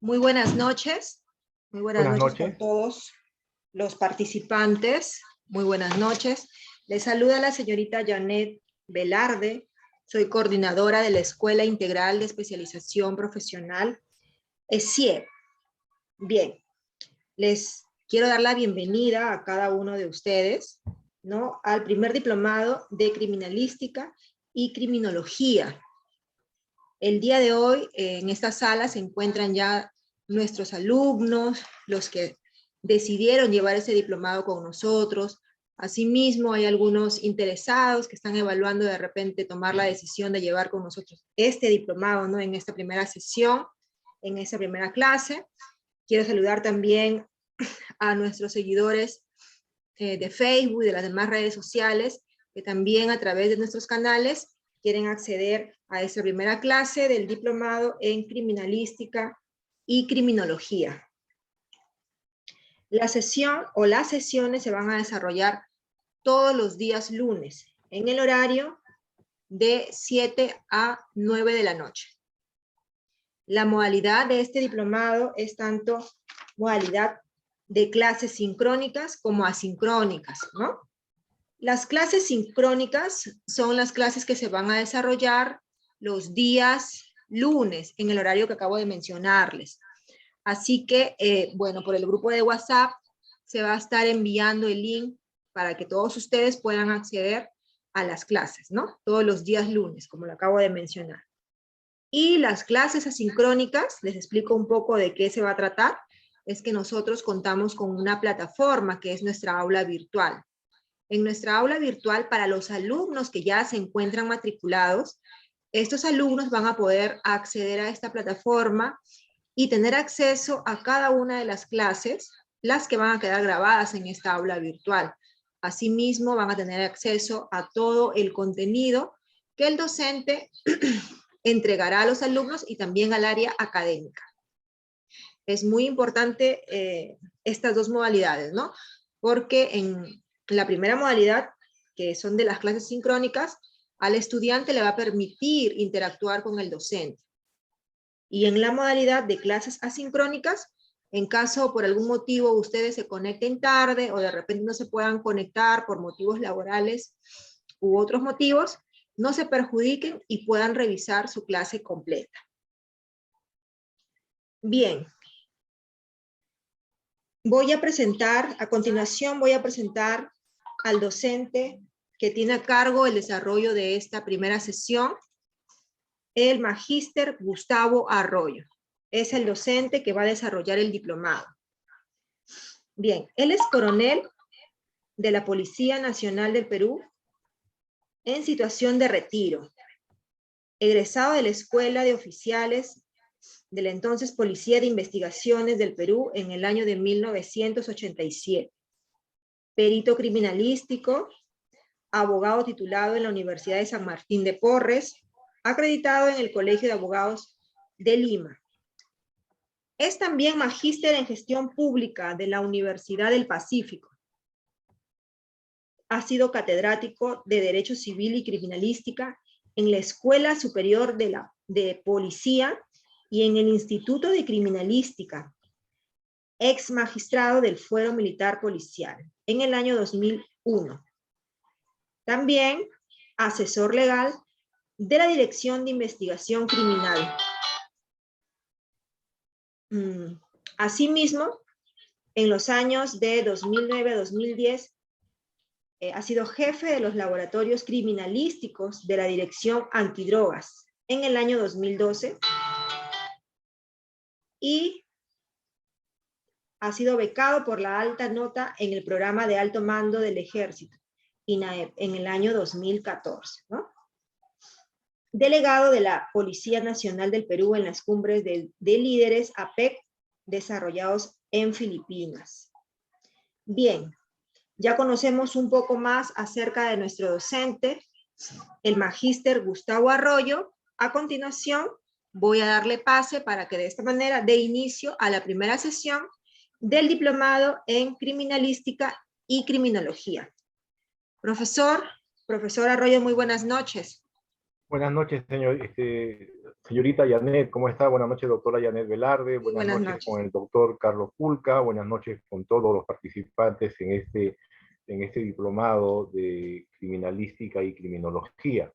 Muy buenas noches. Muy buenas Buenas noches con noches. todos los participantes. Muy buenas noches. Les saluda la señorita Janet Velarde. Soy coordinadora de la Escuela Integral de Especialización Profesional, ESIE. Bien, les quiero dar la bienvenida a cada uno de ustedes, ¿no?, al primer diplomado de Criminalística y Criminología. El día de hoy en esta sala se encuentran ya nuestros alumnos, los que decidieron llevar ese diplomado con nosotros. Asimismo, hay algunos interesados que están evaluando de repente tomar la decisión de llevar con nosotros este diplomado, ¿no?, en esta primera sesión, en esta primera clase. Quiero saludar también a nuestros seguidores de Facebook y de las demás redes sociales, que también a través de nuestros canales quieren acceder a esta primera clase del diplomado en Criminalística y Criminología. La sesión o las sesiones se van a desarrollar todos los días lunes, en el horario de 7 a 9 de la noche. La modalidad de este diplomado es tanto modalidad de clases sincrónicas como asincrónicas, ¿no? Las clases sincrónicas son las clases que se van a desarrollar los días lunes, en el horario que acabo de mencionarles. Así que, bueno, por el grupo de WhatsApp se va a estar enviando el link para que todos ustedes puedan acceder a las clases, ¿no? Todos los días lunes, como lo acabo de mencionar. Y las clases asincrónicas, les explico un poco de qué se va a tratar. Es que nosotros contamos con una plataforma que es nuestra aula virtual. En nuestra aula virtual, para los alumnos que ya se encuentran matriculados, estos alumnos van a poder acceder a esta plataforma y tener acceso a cada una de las clases, las que van a quedar grabadas en esta aula virtual. Asimismo, van a tener acceso a todo el contenido que el docente entregará a los alumnos y también al área académica. Es muy importante estas dos modalidades, ¿no? Porque en la primera modalidad, que son de las clases sincrónicas, al estudiante le va a permitir interactuar con el docente. Y en la modalidad de clases asincrónicas, en caso por algún motivo ustedes se conecten tarde o de repente no se puedan conectar por motivos laborales u otros motivos, no se perjudiquen y puedan revisar su clase completa. Bien. A continuación voy a presentar al docente que tiene a cargo el desarrollo de esta primera sesión, el magíster Gustavo Arroyo. Es el docente que va a desarrollar el diplomado. Bien, él es coronel de la Policía Nacional del Perú en situación de retiro, egresado de la Escuela de Oficiales de la entonces Policía de Investigaciones del Perú en el año de 1987. Perito criminalístico, abogado titulado en la Universidad de San Martín de Porres, acreditado en el Colegio de Abogados de Lima. Es también magíster en gestión pública de la Universidad del Pacífico. Ha sido catedrático de Derecho Civil y Criminalística en la Escuela Superior de Policía y en el Instituto de Criminalística, ex magistrado del Fuero Militar Policial, en el año 2001. También asesor legal de la Dirección de Investigación Criminal. Asimismo, en los años de 2009 a 2010, ha sido jefe de los laboratorios criminalísticos de la Dirección Antidrogas en el año 2012 y ha sido becado por la alta nota en el programa de alto mando del Ejército, INAEP, en el año 2014, ¿no? Delegado de la Policía Nacional del Perú en las cumbres de líderes APEC desarrollados en Filipinas. Bien, ya conocemos un poco más acerca de nuestro docente, el magíster Gustavo Arroyo. A continuación, voy a darle pase para que de esta manera dé inicio a la primera sesión del diplomado en Criminalística y Criminología. Profesor Arroyo, muy buenas noches. Buenas noches, señorita Janet, ¿cómo está? Buenas noches, doctora Janet Velarde. Muy Buenas buenas noches noches. con el doctor Carlos Pulca. Buenas noches con todos los participantes en este diplomado de criminalística y criminología.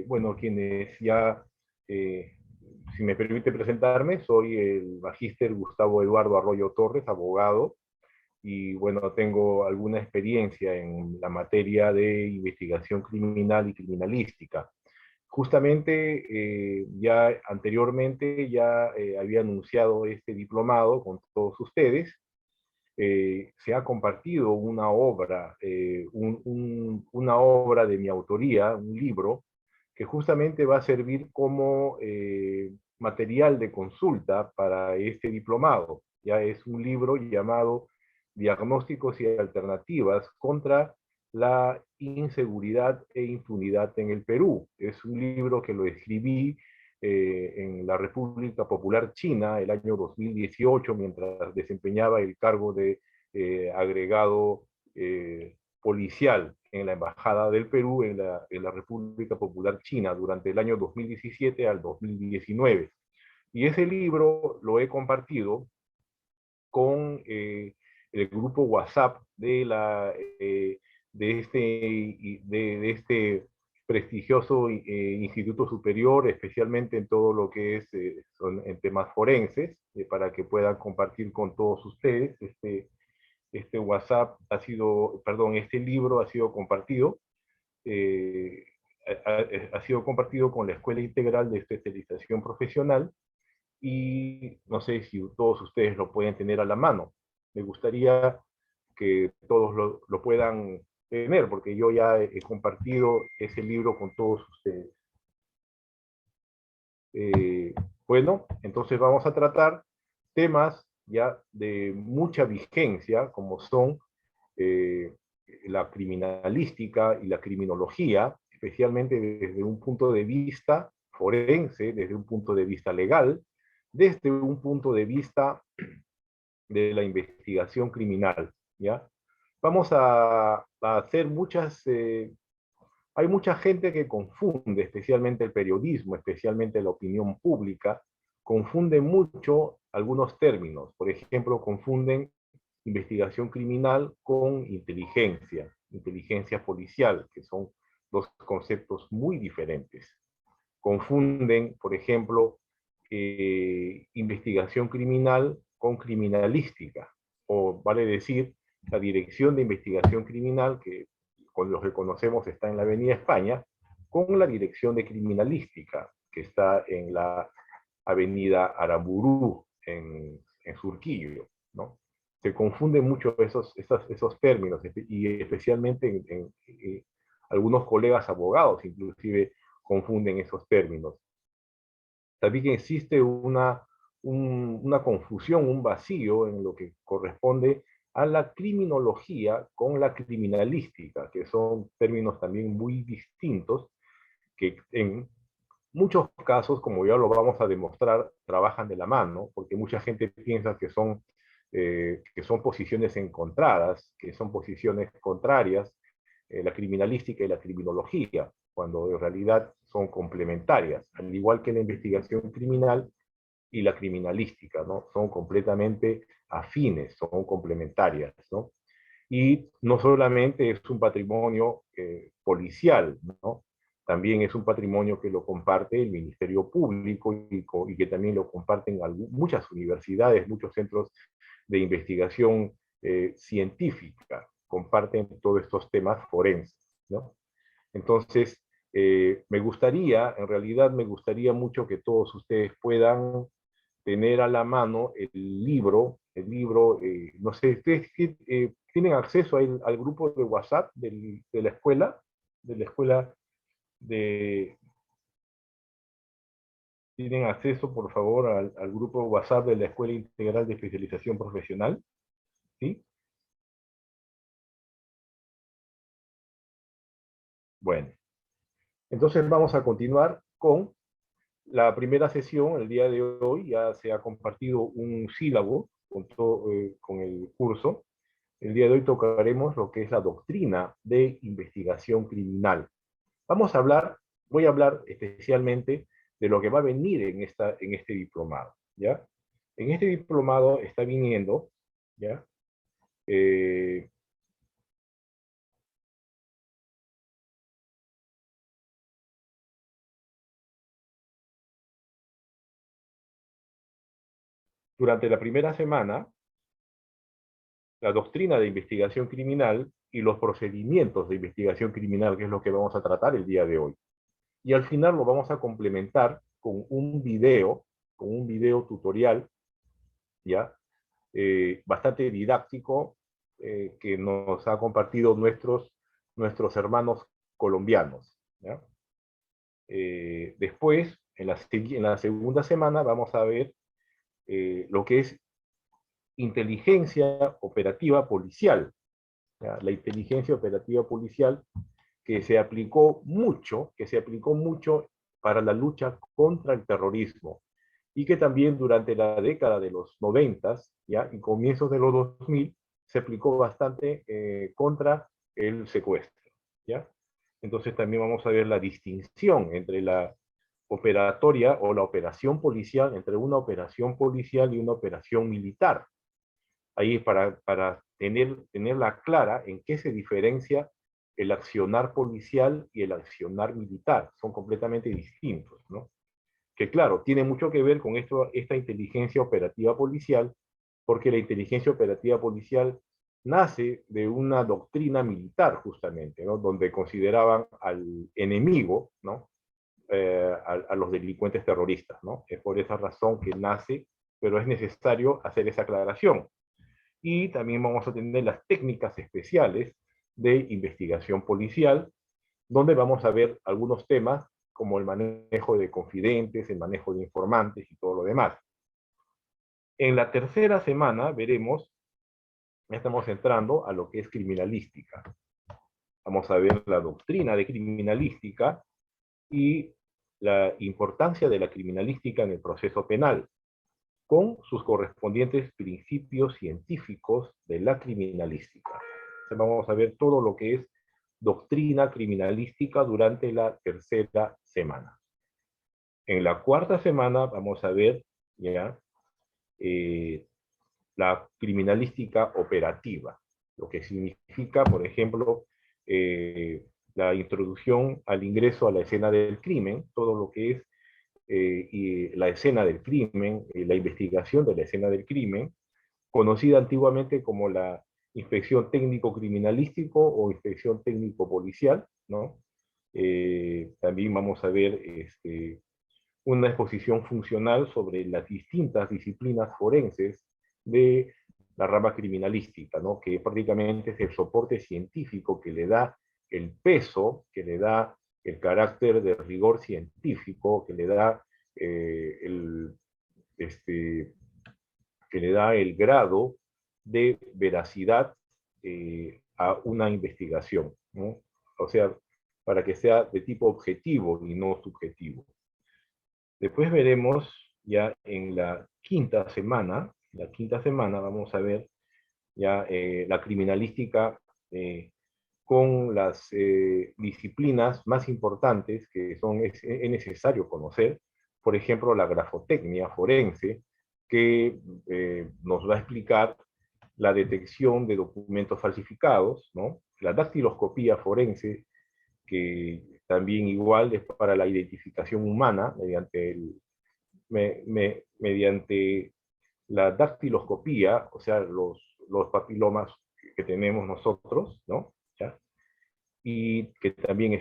Bueno, quienes ya, si me permite presentarme, soy el magíster Gustavo Eduardo Arroyo Torres, abogado, y bueno, tengo alguna experiencia en la materia de investigación criminal y criminalística. Justamente ya anteriormente ya había anunciado este diplomado con todos ustedes. Se ha compartido una obra, una obra de mi autoría, un libro, que justamente va a servir como material de consulta para este diplomado. Ya es un libro llamado Diagnósticos y Alternativas contra la inseguridad e impunidad en el Perú. Es un libro que lo escribí en la República Popular China el año 2018, mientras desempeñaba el cargo de agregado policial en la Embajada del Perú en la República Popular China durante el año 2017 al 2019. Y ese libro lo he compartido con el grupo WhatsApp de este prestigioso instituto superior, especialmente en todo lo que es en temas forenses, para que puedan compartir con todos ustedes. Este WhatsApp ha sido, perdón, este libro ha sido compartido, eh, ha sido compartido con la Escuela Integral de Especialización Profesional, y no sé si todos ustedes lo pueden tener a la mano. Me gustaría que todos lo puedan tener, porque yo ya he compartido ese libro con todos ustedes. Eh, bueno, entonces vamos a tratar temas ya de mucha vigencia, como son eh, la criminalística y la criminología, especialmente desde un punto de vista forense, desde un punto de vista legal, desde un punto de vista de la investigación criminal, ¿ya? Vamos a hacer hay mucha gente que confunde, especialmente el periodismo, especialmente la opinión pública, confunde mucho algunos términos. Por ejemplo, confunden investigación criminal con inteligencia, inteligencia policial, que son dos conceptos muy diferentes. Confunden, por ejemplo, investigación criminal con criminalística, o vale decir, la Dirección de Investigación Criminal, que con los que conocemos está en la Avenida España, con la Dirección de Criminalística, que está en la Avenida Aramburú, en Surquillo, ¿no? Se confunden mucho esos términos, y especialmente algunos colegas abogados, inclusive, confunden esos términos. También existe una confusión, un vacío en lo que corresponde a la criminología con la criminalística, que son términos también muy distintos, que en muchos casos, como ya lo vamos a demostrar, trabajan de la mano, porque mucha gente piensa que son posiciones encontradas, que son posiciones contrarias, la criminalística y la criminología, cuando en realidad son complementarias, al igual que la investigación criminal y la criminalística, ¿no? Son completamente afines, son complementarias, ¿no? Y no solamente es un patrimonio policial, ¿no? También es un patrimonio que lo comparte el Ministerio Público y que también lo comparten muchas universidades, muchos centros de investigación científica, comparten todos estos temas forenses, ¿no? Entonces, me gustaría, en realidad me gustaría mucho que todos ustedes puedan tener a la mano no sé, ¿ustedes tienen acceso al grupo de WhatsApp de la escuela de, tienen acceso, por favor, al grupo de WhatsApp de la Escuela Integral de Especialización Profesional? ¿Sí? Bueno, entonces vamos a continuar con la primera sesión. El día de hoy ya se ha compartido un sílabo con el curso. El día de hoy tocaremos lo que es la doctrina de investigación criminal. Vamos a hablar voy a hablar especialmente de lo que va a venir en este diplomado, ¿ya? En este diplomado está viniendo, ¿ya? Eh, durante la primera semana, la doctrina de investigación criminal y los procedimientos de investigación criminal, que es lo que vamos a tratar el día de hoy. Y al final lo vamos a complementar con un video tutorial, ¿ya? Bastante didáctico, que nos ha compartido nuestros hermanos colombianos, ¿ya? Después, en la segunda semana, vamos a ver lo que es inteligencia operativa policial, ¿ya? La inteligencia operativa policial que se aplicó mucho para la lucha contra el terrorismo y que también durante la década de los 90 ¿ya? Y comienzos de los 2000 se aplicó bastante contra el secuestro, ¿ya? Entonces también vamos a ver la distinción entre la operatoria o la operación policial, entre una operación policial y una operación militar. Ahí para tenerla clara en qué se diferencia el accionar policial y el accionar militar. Son completamente distintos, ¿no? Que claro, tiene mucho que ver con esta inteligencia operativa policial, porque la inteligencia operativa policial nace de una doctrina militar, justamente, ¿no? Donde consideraban al enemigo, ¿no? A los delincuentes terroristas, ¿no? Es por esa razón que nace, pero es necesario hacer esa aclaración. Y también vamos a tener las técnicas especiales de investigación policial, donde vamos a ver algunos temas como el manejo de confidentes, el manejo de informantes y todo lo demás. En la tercera semana veremos, ya estamos entrando a lo que es criminalística. Vamos a ver la doctrina de criminalística y la importancia de la criminalística en el proceso penal, con sus correspondientes principios científicos de la criminalística. Entonces vamos a ver todo lo que es doctrina criminalística durante la tercera semana. En la cuarta semana vamos a ver ya la criminalística operativa, lo que significa, por ejemplo, la introducción al ingreso a la escena del crimen, todo lo que es y la escena del crimen, la investigación de la escena del crimen, conocida antiguamente como la inspección técnico-criminalístico o inspección técnico-policial, ¿no? También vamos a ver una exposición funcional sobre las distintas disciplinas forenses de la rama criminalística, ¿no? Que prácticamente es el soporte científico que le da el peso, que le da el carácter de rigor científico, eh, el, este, que le da el grado de veracidad a una investigación, ¿no? O sea, para que sea de tipo objetivo y no subjetivo. Después veremos ya en la quinta semana vamos a ver ya la criminalística con las disciplinas más importantes que es necesario conocer, por ejemplo, la grafotecnia forense, que nos va a explicar la detección de documentos falsificados, ¿no? La dactiloscopía forense, que también igual es para la identificación humana mediante la dactiloscopía, o sea, los papilomas que tenemos nosotros, ¿no? ¿Ya? Y que también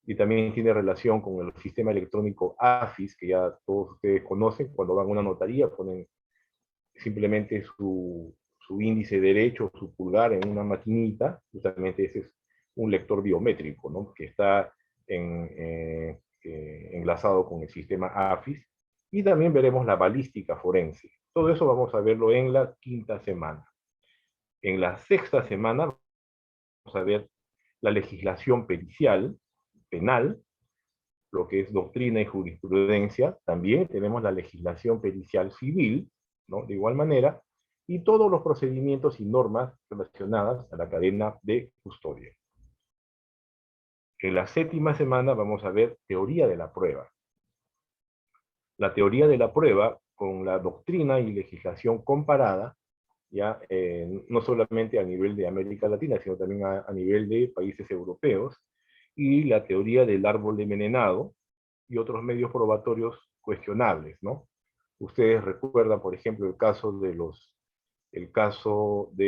y también tiene relación con el sistema electrónico AFIS, que ya todos ustedes conocen. Cuando van a una notaría ponen simplemente su índice derecho, su pulgar en una maquinita, justamente ese es un lector biométrico, ¿no? Que está enlazado con el sistema AFIS. Y también veremos la balística forense. Todo eso vamos a verlo en la quinta semana. En la sexta semana vamos a ver la legislación pericial, penal, lo que es doctrina y jurisprudencia. También tenemos la legislación pericial civil, ¿no? De igual manera, y todos los procedimientos y normas relacionadas a la cadena de custodia. En la séptima semana vamos a ver teoría de la prueba. La teoría de la prueba con la doctrina y legislación comparada, ya no solamente a nivel de América Latina, sino también a nivel de países europeos, y la teoría del árbol envenenado y otros medios probatorios cuestionables, ¿no? Ustedes recuerdan, por ejemplo, el caso de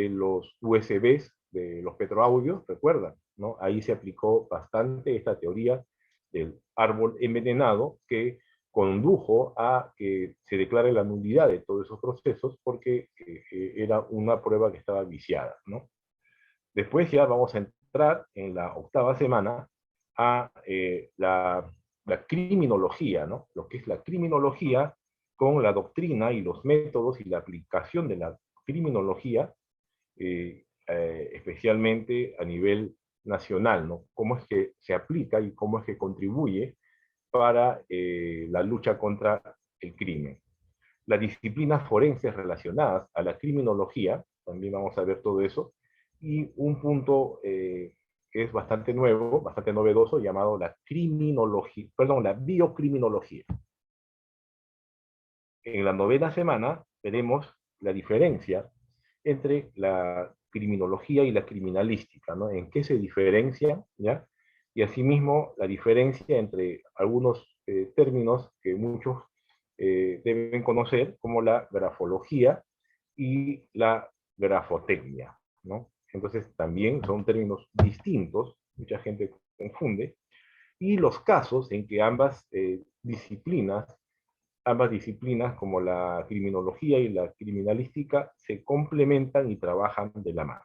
los USBs, de los petroaudios, recuerdan, ¿no? Ahí se aplicó bastante esta teoría del árbol envenenado que condujo a que se declare la nulidad de todos esos procesos porque era una prueba que estaba viciada, ¿no? Después ya vamos a entrar en la octava semana a la criminología, ¿no? Lo que es la criminología con la doctrina y los métodos y la aplicación de la criminología, especialmente a nivel nacional, ¿no? Cómo es que se aplica y cómo es que contribuye para la lucha contra el crimen. Las disciplinas forenses relacionadas a la criminología, también vamos a ver todo eso, y un punto que es bastante nuevo, bastante novedoso, llamado la criminología, perdón, la biocriminología. En la novena semana veremos la diferencia entre la criminología y la criminalística, ¿no? En qué se diferencian, ¿ya? Y asimismo la diferencia entre algunos términos que muchos deben conocer, como la grafología y la grafotecnia, ¿no? Entonces también son términos distintos, mucha gente confunde, y los casos en que ambas disciplinas como la criminología y la criminalística se complementan y trabajan de la mano.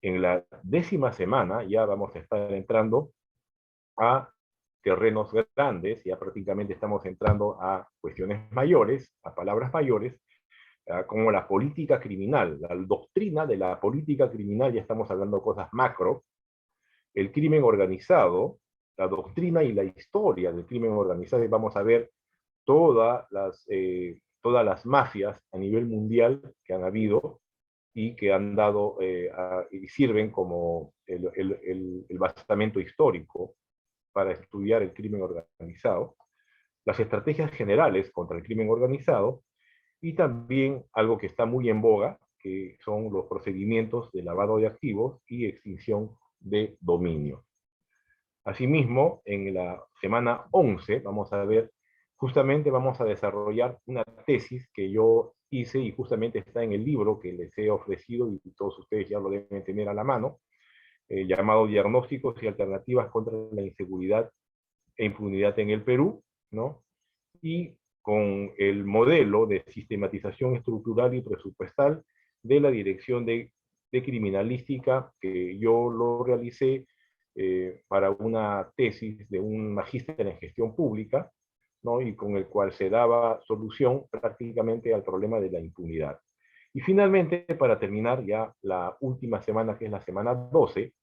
En la décima semana ya vamos a estar entrando a terrenos grandes, ya prácticamente estamos entrando a cuestiones mayores, a palabras mayores, como la política criminal, la doctrina de la política criminal, ya estamos hablando de cosas macro, el crimen organizado, la doctrina y la historia del crimen organizado, y vamos a ver todas las mafias a nivel mundial que han habido y que han dado y sirven como el basamento histórico para estudiar el crimen organizado, las estrategias generales contra el crimen organizado y también algo que está muy en boga, que son los procedimientos de lavado de activos y extinción de dominio. Asimismo, en la semana 11 vamos a desarrollar una tesis que yo hice y justamente está en el libro que les he ofrecido y todos ustedes ya lo deben tener a la mano, llamado Diagnósticos y Alternativas contra la Inseguridad e Impunidad en el Perú, ¿no? Y con el modelo de sistematización estructural y presupuestal de la Dirección de Criminalística, que yo lo realicé para una tesis de un magíster en gestión pública, ¿no? Y con el cual se daba solución prácticamente al problema de la impunidad. Y finalmente, para terminar ya la última semana, que es la semana 12,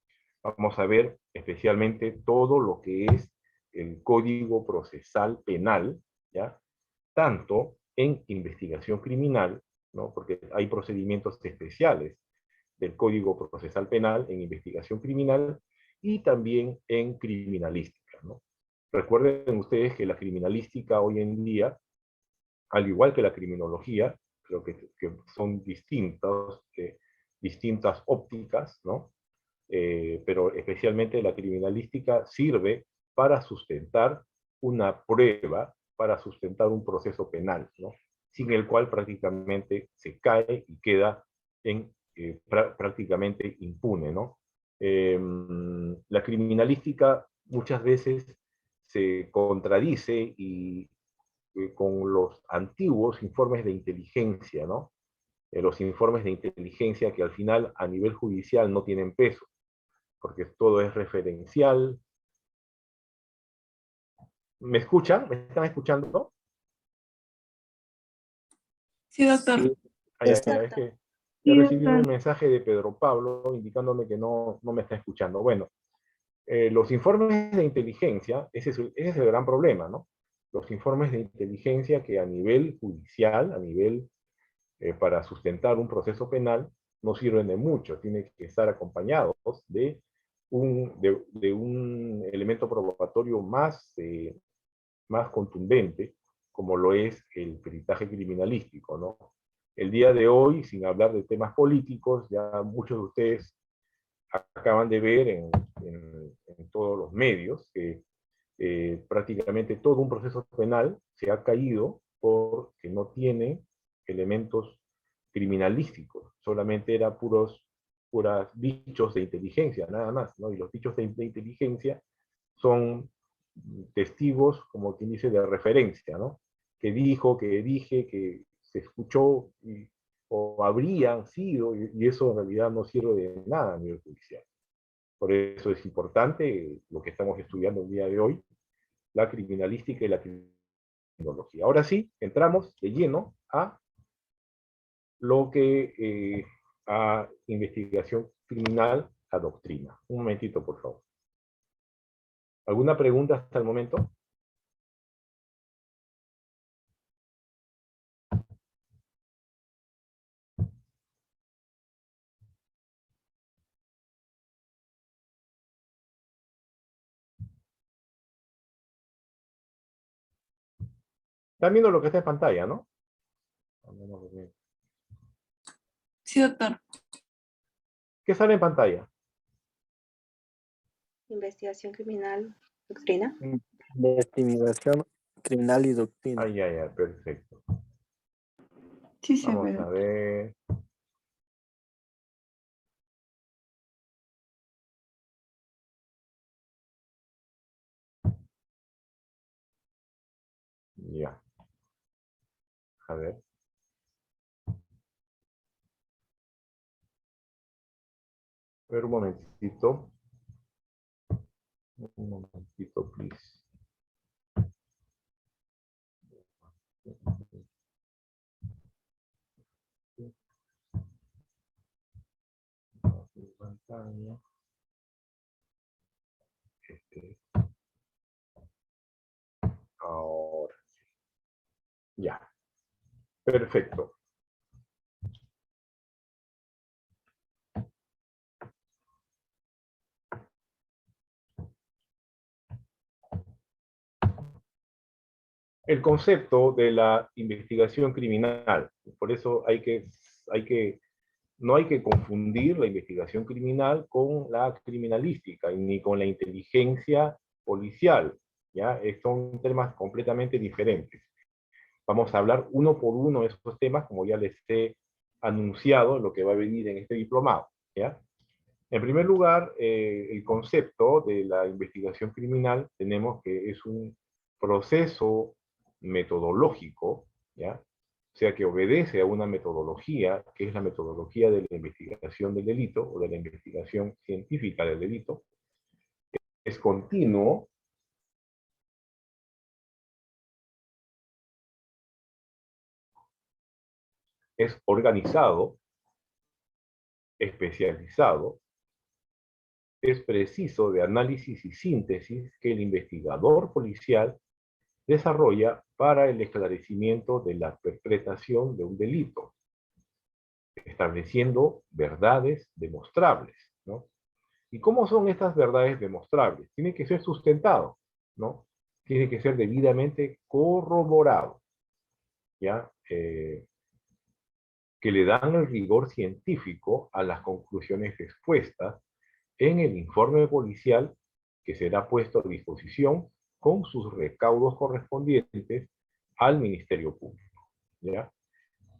vamos a ver especialmente todo lo que es el Código Procesal Penal, ¿ya? Tanto en investigación criminal, ¿no? Porque hay procedimientos especiales del Código Procesal Penal en investigación criminal y también en criminalística, ¿no? Recuerden ustedes que la criminalística hoy en día, al igual que la criminología, creo que son distintas ópticas, ¿no? Pero especialmente la criminalística sirve para sustentar una prueba, para sustentar un proceso penal, ¿no? Sin el cual prácticamente se cae y queda prácticamente impune, ¿no? La criminalística muchas veces se contradice con los antiguos informes de inteligencia, ¿no? Los informes de inteligencia que al final a nivel judicial no tienen peso, porque todo es referencial. ¿Me escuchan? ¿Me están escuchando? Sí, doctor. Es que he recibido un mensaje de Pedro Pablo indicándome que no me está escuchando. Bueno, los informes de inteligencia, ese es el gran problema, ¿no? Los informes de inteligencia que a nivel judicial, para sustentar un proceso penal, no sirven de mucho. Tienen que estar acompañados de de un elemento probatorio más, más contundente, como lo es el peritaje criminalístico, ¿no? El día de hoy, sin hablar de temas políticos, ya muchos de ustedes acaban de ver en todos los medios que prácticamente todo un proceso penal se ha caído porque no tiene elementos criminalísticos, solamente era puros dichos de inteligencia, nada más, ¿no? Y los dichos de inteligencia son testigos, como quien dice, de referencia, ¿no? Que dijo, que dije, que se escuchó, o habrían sido, y eso en realidad no sirve de nada a nivel judicial. Por eso es importante lo que estamos estudiando el día de hoy, la criminalística y la criminología. Ahora sí, entramos de lleno a lo que a investigación criminal, a doctrina. Un momentito, por favor. ¿Alguna pregunta hasta el momento? Están viendo lo que está en pantalla, ¿no? Sí, doctor. ¿Qué sale en pantalla? Investigación criminal, doctrina. Investigación criminal y doctrina. Ay, ay, ay, perfecto. Sí, se Vamos ve. a ver. Ya. A ver. A ver, un momentito. Un momentito, please. Pantalla. Ahora. Ya. Perfecto. El concepto de la investigación criminal. Por eso no hay que confundir la investigación criminal con la criminalística, ni con la inteligencia policial, ¿ya? Son temas completamente diferentes. Vamos a hablar uno por uno de esos temas, como ya les he anunciado lo que va a venir en este diplomado, ¿ya? En primer lugar, el concepto de la investigación criminal tenemos que es un proceso metodológico, ¿ya? O sea, que obedece a una metodología, que es la metodología de la investigación del delito, o de la investigación científica del delito. Es continuo, es organizado, especializado, es preciso de análisis y síntesis que el investigador policial desarrolla para el esclarecimiento de la perpetración de un delito, estableciendo verdades demostrables, ¿no? ¿Y cómo son estas verdades demostrables? Tiene que ser sustentado, ¿no? Tiene que ser debidamente corroborado, ¿ya? Que le dan el rigor científico a las conclusiones expuestas en el informe policial que será puesto a disposición con sus recaudos correspondientes al Ministerio Público, ¿ya?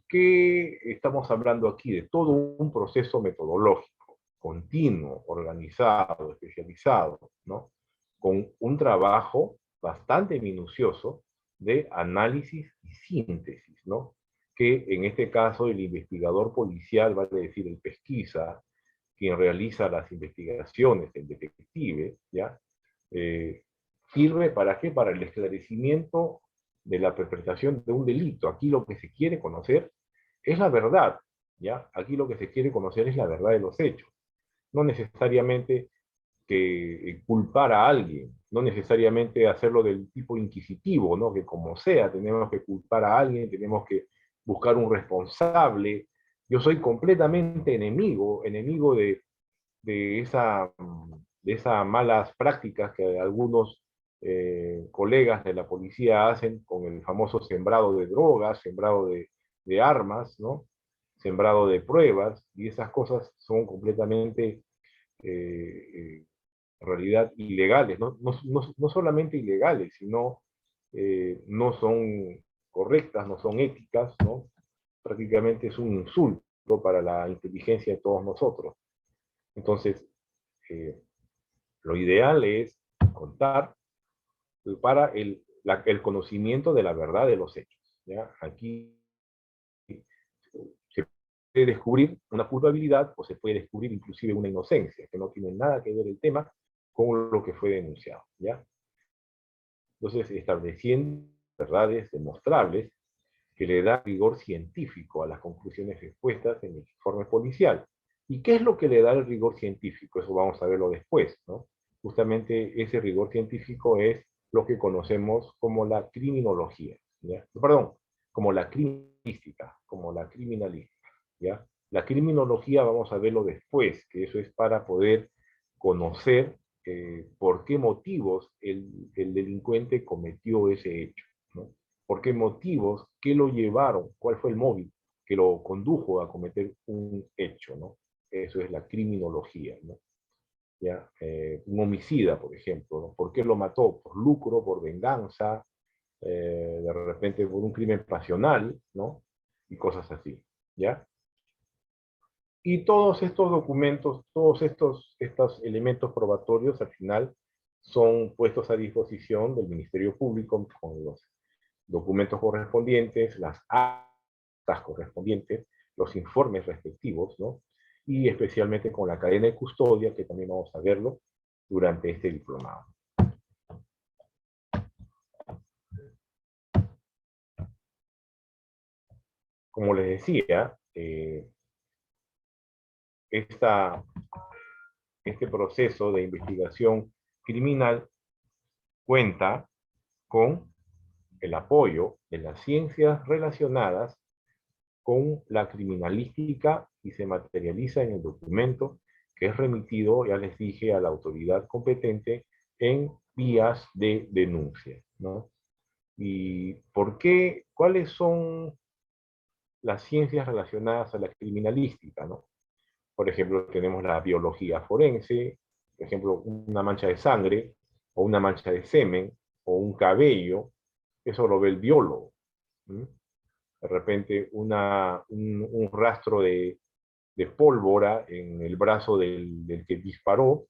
Que estamos hablando aquí de todo un proceso metodológico, continuo, organizado, especializado, ¿no? Con un trabajo bastante minucioso de análisis y síntesis, ¿no? Que en este caso el investigador policial, vale decir el pesquisa, quien realiza las investigaciones, el detective, ¿ya? ¿Sirve para qué? Para el esclarecimiento de la perpetración de un delito. Aquí lo que se quiere conocer es la verdad, ¿ya? Aquí lo que se quiere conocer es la verdad de los hechos. No necesariamente que culpar a alguien, no necesariamente hacerlo del tipo inquisitivo, ¿no? Que como sea, tenemos que culpar a alguien, tenemos que buscar un responsable. Yo soy completamente enemigo de esa esas malas prácticas que algunos colegas de la policía hacen con el famoso sembrado de drogas, sembrado de armas, ¿no? Sembrado de pruebas, y esas cosas son completamente, en realidad, ilegales, no solamente ilegales, sino no son correctas, no son éticas, ¿no? Prácticamente es un insulto para la inteligencia de todos nosotros. Entonces, lo ideal es contar para el conocimiento de la verdad de los hechos, ¿ya? Aquí se puede descubrir una culpabilidad o se puede descubrir inclusive una inocencia, que no tiene nada que ver el tema con lo que fue denunciado, ¿ya? Entonces, estableciendo verdades demostrables que le da rigor científico a las conclusiones expuestas en el informe policial. ¿Y qué es lo que le da el rigor científico? Eso vamos a verlo después, ¿no? Justamente ese rigor científico es lo que conocemos como la criminología, ¿ya? Perdón, como la criminalística, ¿ya? La criminología vamos a verlo después, que eso es para poder conocer por qué motivos el delincuente cometió ese hecho, ¿no? ¿Por qué motivos? ¿Qué lo llevaron? ¿Cuál fue el móvil que lo condujo a cometer un hecho, ¿no? Eso es la criminología, ¿no? ¿Ya? Un homicida, por ejemplo, ¿no? ¿Por qué lo mató? ¿Por lucro? ¿Por venganza? De repente por un crimen pasional, ¿no? Y cosas así, ¿ya? Y todos estos documentos, todos estos elementos probatorios, al final, son puestos a disposición del Ministerio Público con los documentos correspondientes, las actas correspondientes, los informes respectivos, ¿no? Y especialmente con la cadena de custodia, que también vamos a verlo durante este diplomado. Como les decía, este proceso de investigación criminal cuenta con el apoyo de las ciencias relacionadas con la criminalística y se materializa en el documento que es remitido, ya les dije, a la autoridad competente en vías de denuncia, ¿no? ¿Y por qué? ¿Cuáles son las ciencias relacionadas a la criminalística, ¿no? Por ejemplo, tenemos la biología forense, por ejemplo, una mancha de sangre, o una mancha de semen, o un cabello, eso lo ve el biólogo. ¿Sí? De repente un rastro de pólvora en el brazo del que disparó,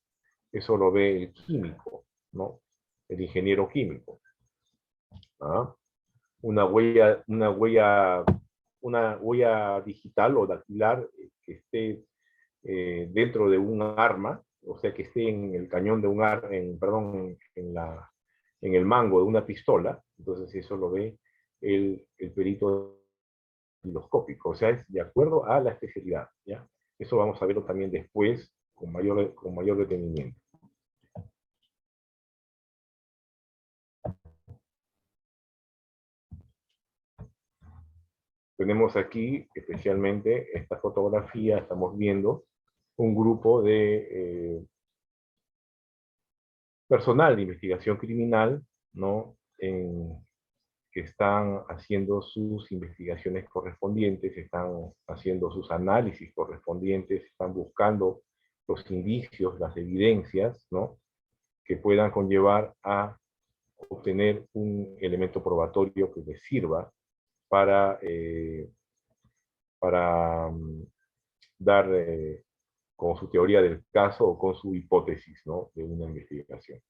eso lo ve el químico, ¿no? El ingeniero químico. ¿Ah? Una huella digital o dactilar que esté dentro de un arma, o sea, que esté en el cañón de un arma, perdón, en el mango de una pistola, entonces eso lo ve el perito endoscópico, o sea, es de acuerdo a la especialidad, ¿ya? Eso vamos a verlo también después con mayor detenimiento. Tenemos aquí, especialmente, esta fotografía, estamos viendo un grupo de personal de investigación criminal, ¿no? Que están haciendo sus investigaciones correspondientes, están haciendo sus análisis correspondientes, están buscando los indicios, las evidencias, ¿no? Que puedan conllevar a obtener un elemento probatorio que les sirva para dar con su teoría del caso o con su hipótesis, ¿no? De una investigación.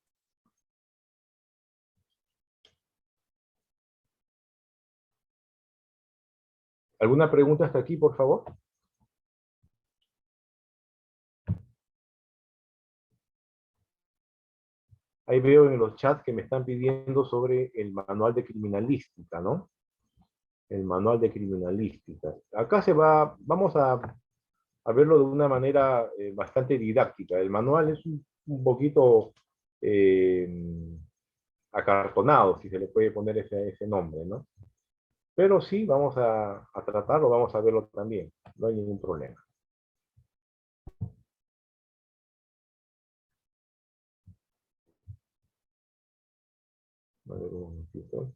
¿Alguna pregunta hasta aquí, por favor? Ahí veo en los chats que me están pidiendo sobre el manual de criminalística, ¿no? El manual de criminalística. Acá vamos a verlo de una manera bastante didáctica. El manual es un poquito acartonado, si se le puede poner ese nombre, ¿no? Pero sí, vamos a tratarlo, vamos a verlo también. No hay ningún problema. A ver, un momentito.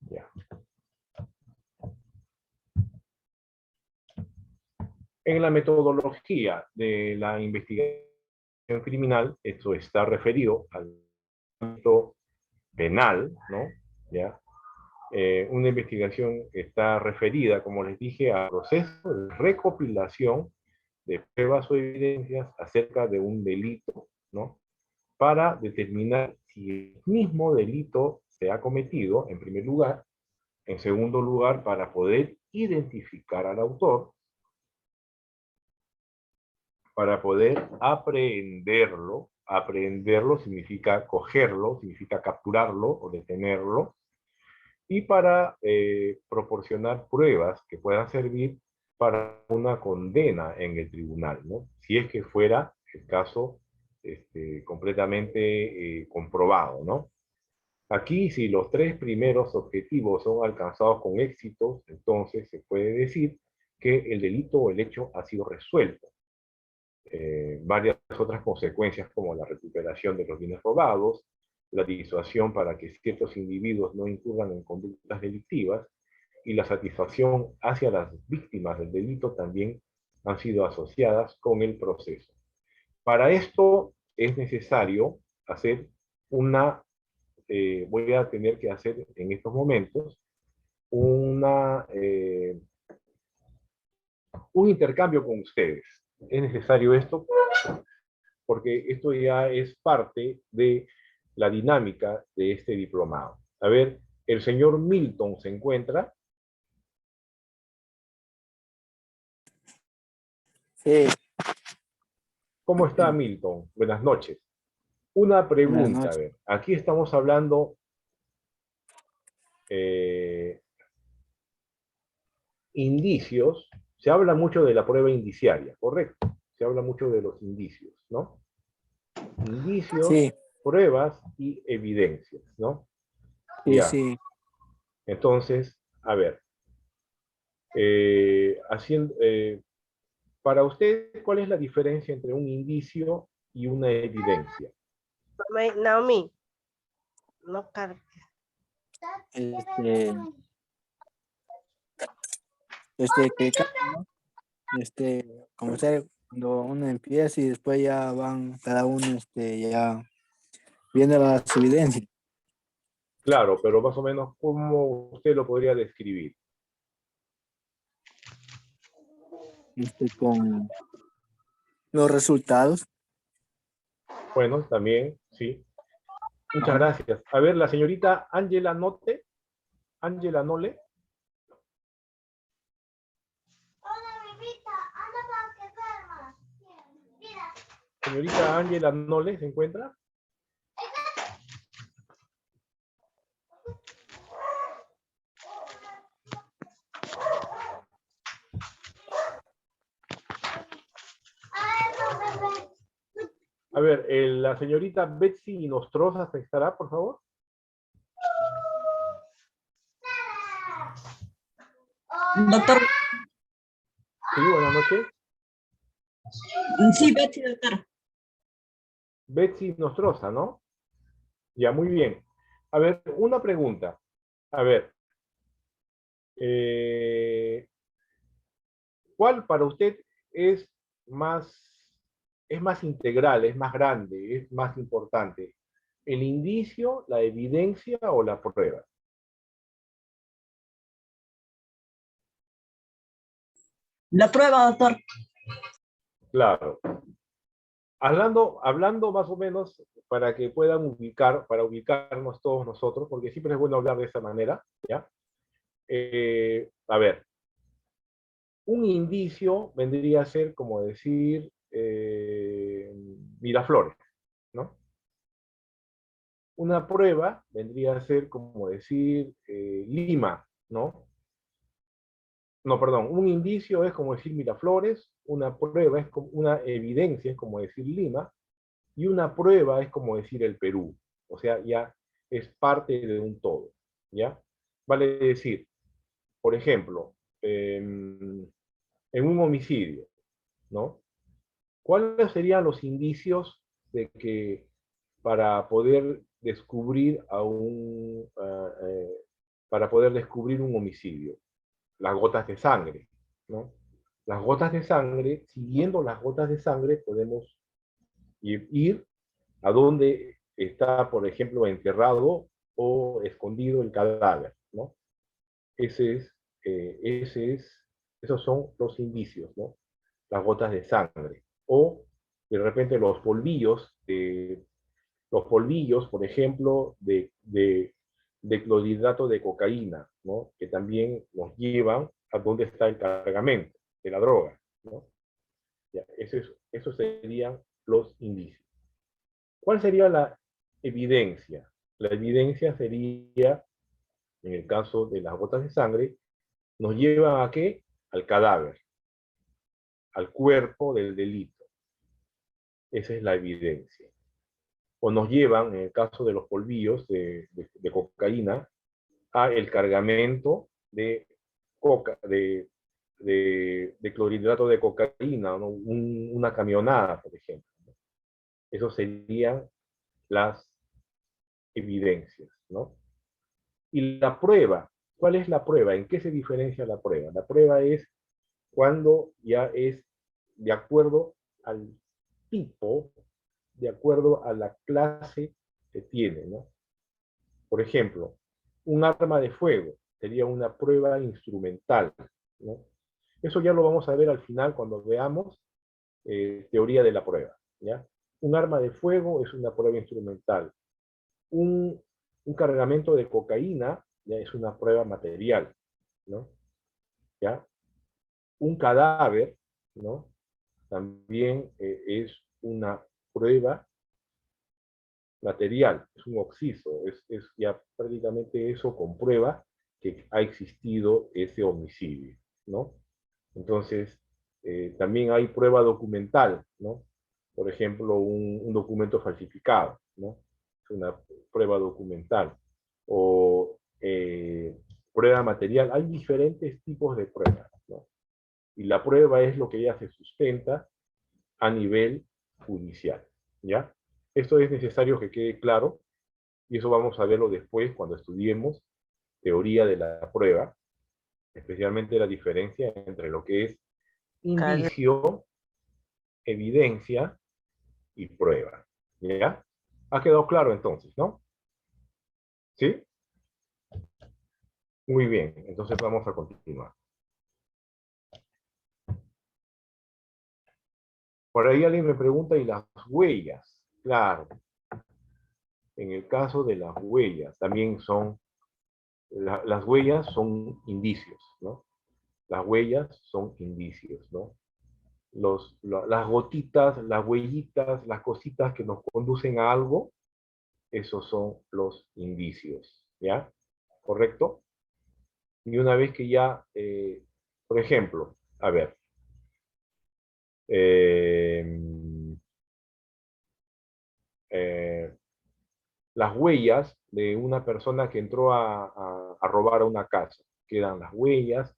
Ya. En la metodología de la investigación criminal, esto está referido al ámbito penal, ¿no? ¿Ya? Una investigación está referida, como les dije, al proceso de recopilación de pruebas o evidencias acerca de un delito, ¿no? Para determinar si el mismo delito se ha cometido, en primer lugar. En segundo lugar, para poder identificar al autor, para poder aprehenderlo. Aprehenderlo significa cogerlo, significa capturarlo o detenerlo, y para proporcionar pruebas que puedan servir para una condena en el tribunal, ¿no? Si es que fuera el caso completamente comprobado, ¿no? Aquí, si los tres primeros objetivos son alcanzados con éxito, entonces se puede decir que el delito o el hecho ha sido resuelto. Varias otras consecuencias, como la recuperación de los bienes robados, la disuasión para que ciertos individuos no incurran en conductas delictivas, y la satisfacción hacia las víctimas del delito también han sido asociadas con el proceso. Para esto es necesario hacer una, voy a tener que hacer en estos momentos un intercambio con ustedes. Es necesario esto porque esto ya es parte de la dinámica de este diplomado. A ver, el señor Milton se encuentra. Sí, ¿Cómo está Milton? Buenas noches. Una buenas pregunta, a noches. ver. Aquí estamos hablando indicios. Se habla mucho de la prueba indiciaria, ¿correcto? Se habla mucho de los indicios, ¿no? Indicios, Sí, pruebas y evidencias, ¿no? sí, Ya. sí. Entonces, a ver, haciendo, para usted, ¿cuál es la diferencia entre un indicio y una evidencia? Naomi, no cargue. Que ¿no? Como sea, cuando uno empieza y después ya van cada uno, ya viendo las evidencias, Claro, pero más o menos, ¿cómo usted lo podría describir? con los resultados. Bueno, también, sí. Muchas Ajá. gracias. A ver, la señorita Ángela Note. Ángela Nole. Señorita Ángela Nole, ¿se encuentra? A ver, la señorita Betsy Nostroza, ¿se estará, por favor? Doctor, Sí, buenas noches. sí, Betsy, doctor. Betsy Nostroza, ¿no? Ya, muy bien. A ver, una pregunta. A ver, ¿cuál para usted es más integral, es más grande, es más importante? ¿El indicio, la evidencia o la prueba? La prueba, doctor. Claro. Hablando más o menos para que puedan para ubicarnos todos nosotros, porque siempre es bueno hablar de esa manera, ¿ya? A ver, un indicio vendría a ser como decir Miraflores, ¿no? Una prueba vendría a ser como decir Lima, ¿no? No, perdón, un indicio es como decir Miraflores, una prueba es como una evidencia, es como decir Lima, y una prueba es como decir el Perú. O sea, ya es parte de un todo, ¿ya? Vale decir, por ejemplo, en un homicidio, ¿no? ¿Cuáles serían los indicios de que para poder descubrir para poder descubrir un homicidio? Las gotas de sangre, ¿no? Las gotas de sangre, siguiendo las gotas de sangre, podemos ir a donde está, por ejemplo, enterrado o escondido el cadáver, ¿no? Esos son los indicios, ¿no? Las gotas de sangre. O, de repente, los polvillos, por ejemplo, de clorhidrato de cocaína, ¿no? Que también nos llevan a dónde está el cargamento de la droga, ¿no? Ya, esos serían los indicios. ¿Cuál sería la evidencia? La evidencia sería, en el caso de las gotas de sangre, nos lleva ¿a qué? Al cadáver, al cuerpo del delito. Esa es la evidencia. O nos llevan, en el caso de los polvillos de cocaína, a el cargamento de clorhidrato de cocaína, ¿no? Una camionada, por ejemplo. Esas serían las evidencias, ¿no? Y la prueba, ¿cuál es la prueba? ¿En qué se diferencia la prueba? La prueba es cuando ya es de acuerdo al tipo, de acuerdo a la clase que tiene, ¿no? Por ejemplo, un arma de fuego sería una prueba instrumental, ¿no? Eso ya lo vamos a ver al final cuando veamos teoría de la prueba, ¿ya? Un arma de fuego es una prueba instrumental. Un cargamento de cocaína ya es una prueba material, ¿no? ¿Ya? Un cadáver, ¿no? También es una prueba material, es un occiso, es ya prácticamente eso comprueba que ha existido ese homicidio, ¿no? Entonces, también hay prueba documental, ¿no? Por ejemplo, un documento falsificado, ¿no? Es una prueba documental. O prueba material. Hay diferentes tipos de pruebas, ¿no? Y la prueba es lo que ya se sustenta a nivel judicial, ¿ya? Esto es necesario que quede claro, y eso vamos a verlo después cuando estudiemos teoría de la prueba, especialmente la diferencia entre lo que es indicio, evidencia y prueba, ¿ya? ¿Ha quedado claro entonces, no? ¿Sí? Muy bien, entonces vamos a continuar. Por ahí alguien me pregunta, ¿y las huellas? Claro, en el caso de las huellas, también las huellas son indicios, ¿no? Las huellas son indicios, ¿no? Las gotitas, las huellitas, las cositas que nos conducen a algo, esos son los indicios, ¿ya? ¿Correcto? Y una vez que ya, por ejemplo, a ver, las huellas de una persona que entró a robar a una casa, quedan las huellas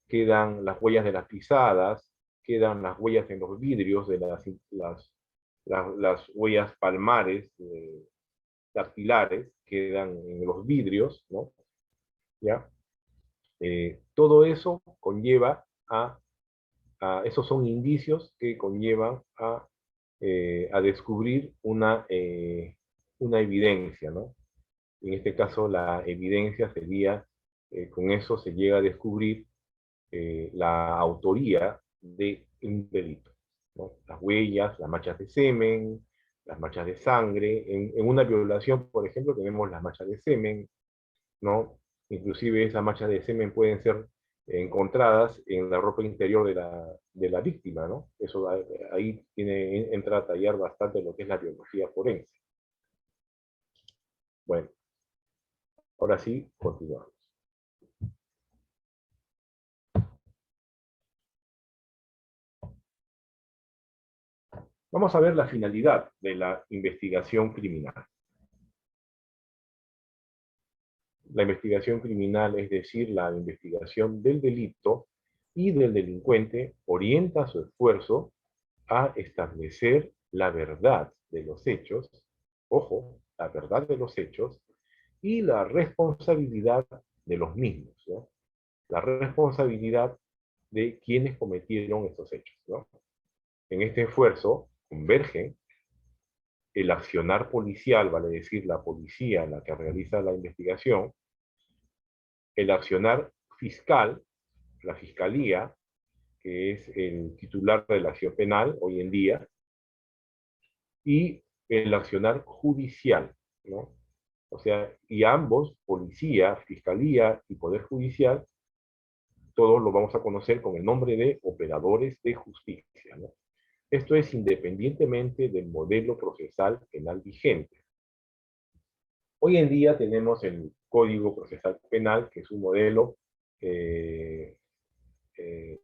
de las pisadas, quedan las huellas en los vidrios de las huellas palmares, dactilares, quedan en los vidrios, ¿no? ¿Ya? Todo eso conlleva esos son indicios que conllevan a descubrir una evidencia, ¿no? En este caso, la evidencia sería, con eso se llega a descubrir la autoría de un delito, ¿no? Las huellas, las manchas de semen, las manchas de sangre. En una violación, por ejemplo, tenemos las manchas de semen, ¿no? Inclusive esas manchas de semen pueden ser encontradas en la ropa interior de la víctima, ¿no? Eso ahí entra a tallar bastante lo que es la biología forense. Bueno, ahora sí, continuamos. Vamos a ver la finalidad de la investigación criminal. La investigación criminal, es decir, la investigación del delito y del delincuente, orienta su esfuerzo a establecer la verdad de los hechos, ojo, la verdad de los hechos, y la responsabilidad de los mismos, ¿no? La responsabilidad de quienes cometieron estos hechos, ¿no? En este esfuerzo convergen el accionar policial, vale decir, la policía, la que realiza la investigación, el accionar fiscal, la fiscalía, que es el titular de la acción penal hoy en día, y el accionar judicial, ¿no? O sea, y ambos, policía, fiscalía y poder judicial, todos lo vamos a conocer con el nombre de operadores de justicia, ¿no? Esto es independientemente del modelo procesal penal vigente. Hoy en día tenemos el Código Procesal Penal, que es un modelo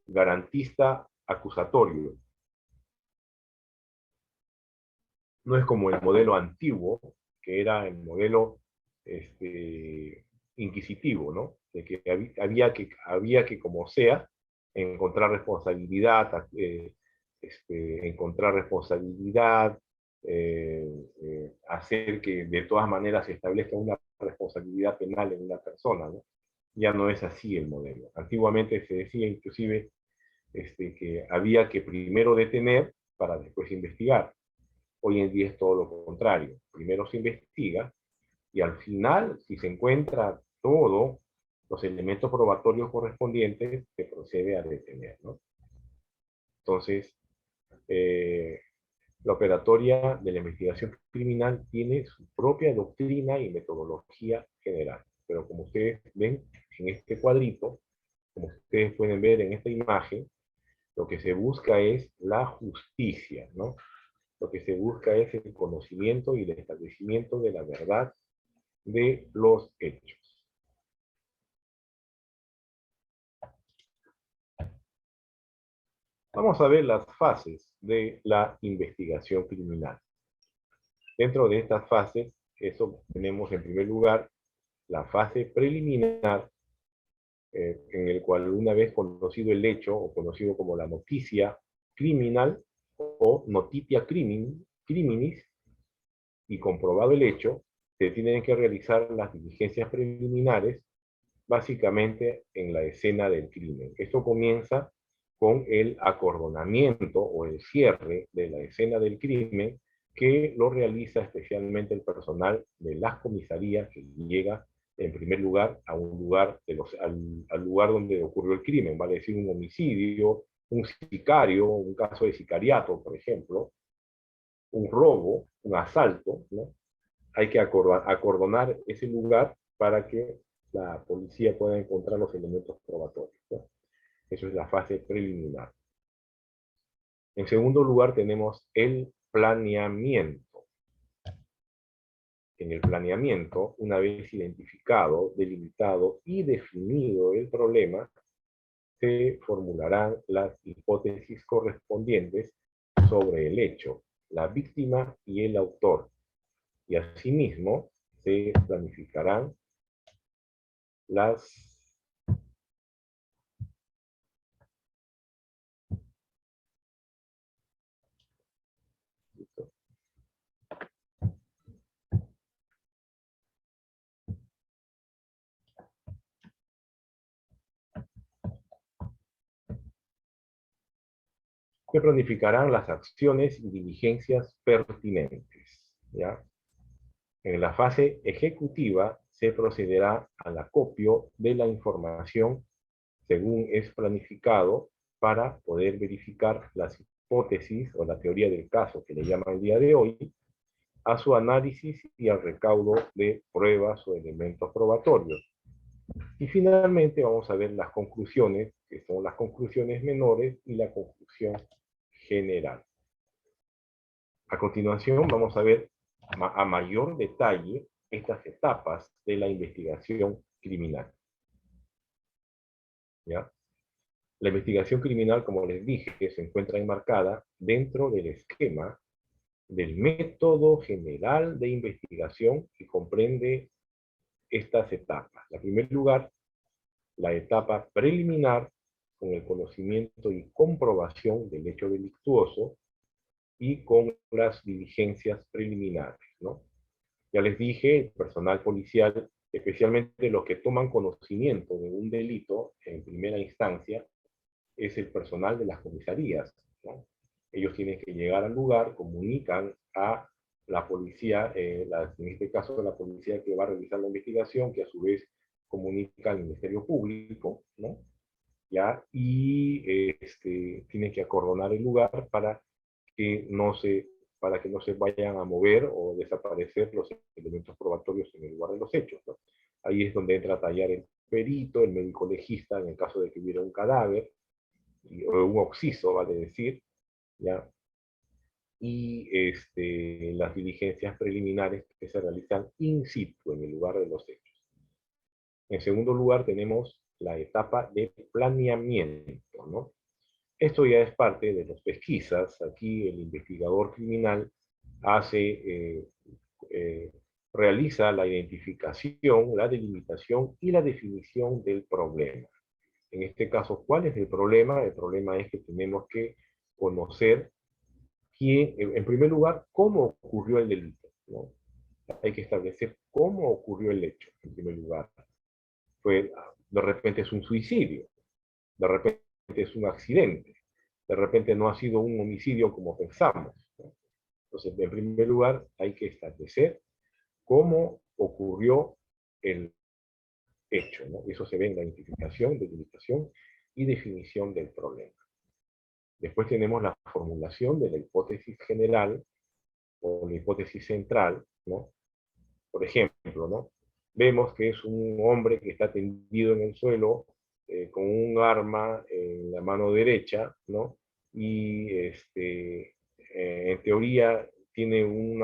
garantista acusatorio. No es como el modelo antiguo, que era el modelo inquisitivo, ¿no? De que había que, como sea, encontrar responsabilidad, hacer que de todas maneras se establezca una responsabilidad penal en una persona, ¿no? Ya no es así el modelo. Antiguamente se decía inclusive que había que primero detener para después investigar. Hoy en día es todo lo contrario. Primero se investiga y al final, si se encuentra todos los elementos probatorios correspondientes, se procede a detener, ¿no? Entonces, la operatoria de la investigación criminal tiene su propia doctrina y metodología general. Pero como ustedes ven en este cuadrito, como ustedes pueden ver en esta imagen, lo que se busca es la justicia, ¿no? Lo que se busca es el conocimiento y el establecimiento de la verdad de los hechos. Vamos a ver las fases de la investigación criminal. Dentro de estas fases, tenemos en primer lugar la fase preliminar, en el cual una vez conocido el hecho, o conocido como la noticia criminal, o notitia criminis, y comprobado el hecho, se tienen que realizar las diligencias preliminares, básicamente en la escena del crimen. Esto comienza con el acordonamiento o el cierre de la escena del crimen, que lo realiza especialmente el personal de las comisarías, que llega en primer lugar a un lugar al lugar donde ocurrió el crimen, vale decir un homicidio, un sicario, un caso de sicariato, por ejemplo, un robo, un asalto, ¿no? Hay que acordonar ese lugar para que la policía pueda encontrar los elementos probatorios, ¿no? Eso es la fase preliminar. En segundo lugar tenemos el planeamiento. En el planeamiento, una vez identificado, delimitado y definido el problema, se formularán las hipótesis correspondientes sobre el hecho, la víctima y el autor. Y asimismo, se planificarán las se planificarán las acciones y diligencias pertinentes, ¿ya? En la fase ejecutiva se procederá al acopio de la información según es planificado para poder verificar las hipótesis o la teoría del caso que le llaman el día de hoy, a su análisis y al recaudo de pruebas o elementos probatorios. Y finalmente vamos a ver las conclusiones, que son las conclusiones menores y la conclusión general. A continuación vamos a ver a mayor detalle estas etapas de la investigación criminal, ¿ya? La investigación criminal, como les dije, se encuentra enmarcada dentro del esquema del método general de investigación, que comprende estas etapas. En primer lugar, la etapa preliminar, con el conocimiento y comprobación del hecho delictuoso y con las diligencias preliminares, ¿no? Ya les dije, el personal policial, especialmente los que toman conocimiento de un delito en primera instancia, es el personal de las comisarías, ¿no? Ellos tienen que llegar al lugar, comunican a la policía, en este caso la policía que va a realizar la investigación, que a su vez comunica al Ministerio Público, ¿no? ¿Ya? Y tienen que acordonar el lugar para que no se vayan a mover o desaparecer los elementos probatorios en el lugar de los hechos, ¿no? Ahí es donde entra a tallar el perito, el médico legista, en el caso de que hubiera un cadáver, o un occiso, vale decir, ¿ya? Y las diligencias preliminares que se realizan in situ, en el lugar de los hechos. En segundo lugar, tenemos la etapa de planeamiento, ¿no? Esto ya es parte de las pesquisas. Aquí el investigador criminal realiza la identificación, la delimitación y la definición del problema. En este caso, ¿cuál es el problema? El problema es que tenemos que conocer en primer lugar, cómo ocurrió el delito, ¿no? Hay que establecer cómo ocurrió el hecho, en primer lugar. De repente es un suicidio, de repente es un accidente, de repente no ha sido un homicidio como pensamos, ¿no? Entonces, en primer lugar, hay que establecer cómo ocurrió el hecho, ¿no? Eso se ve en la identificación, delimitación y definición del problema. Después tenemos la formulación de la hipótesis general o la hipótesis central, ¿no? Por ejemplo, ¿no? Vemos que es un hombre que está tendido en el suelo con un arma en la mano derecha, ¿no? Y en teoría tiene un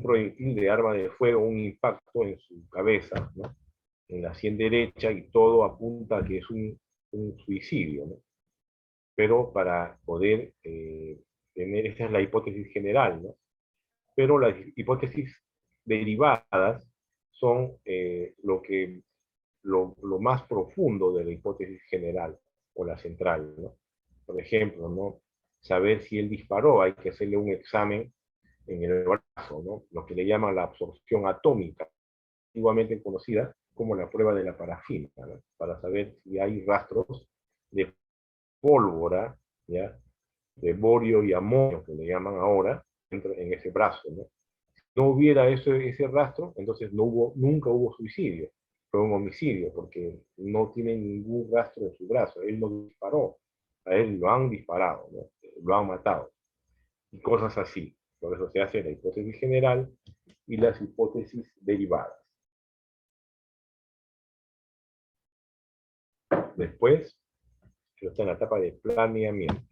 proyectil de arma de fuego, un impacto en su cabeza, ¿no? En la sien derecha, y todo apunta a que es un suicidio, ¿no? Pero para poder tener, esta es la hipótesis general, ¿no? Pero las hipótesis derivadas son lo más profundo de la hipótesis general o la central, ¿no? Por ejemplo, ¿no? Saber si él disparó, hay que hacerle un examen en el brazo, ¿no? Lo que le llaman la absorción atómica, antiguamente conocida como la prueba de la parafina, ¿no? Para saber si hay rastros de pólvora, ¿ya? De borio y amonio, que le llaman ahora, en ese brazo, ¿no? Si no hubiera ese rastro, entonces nunca hubo suicidio, fue un homicidio, porque no tiene ningún rastro en su brazo, él no disparó, a él lo han disparado, ¿no? Lo han matado, y cosas así. Por eso se hace la hipótesis general y las hipótesis derivadas. Después, está en la etapa de planeamiento.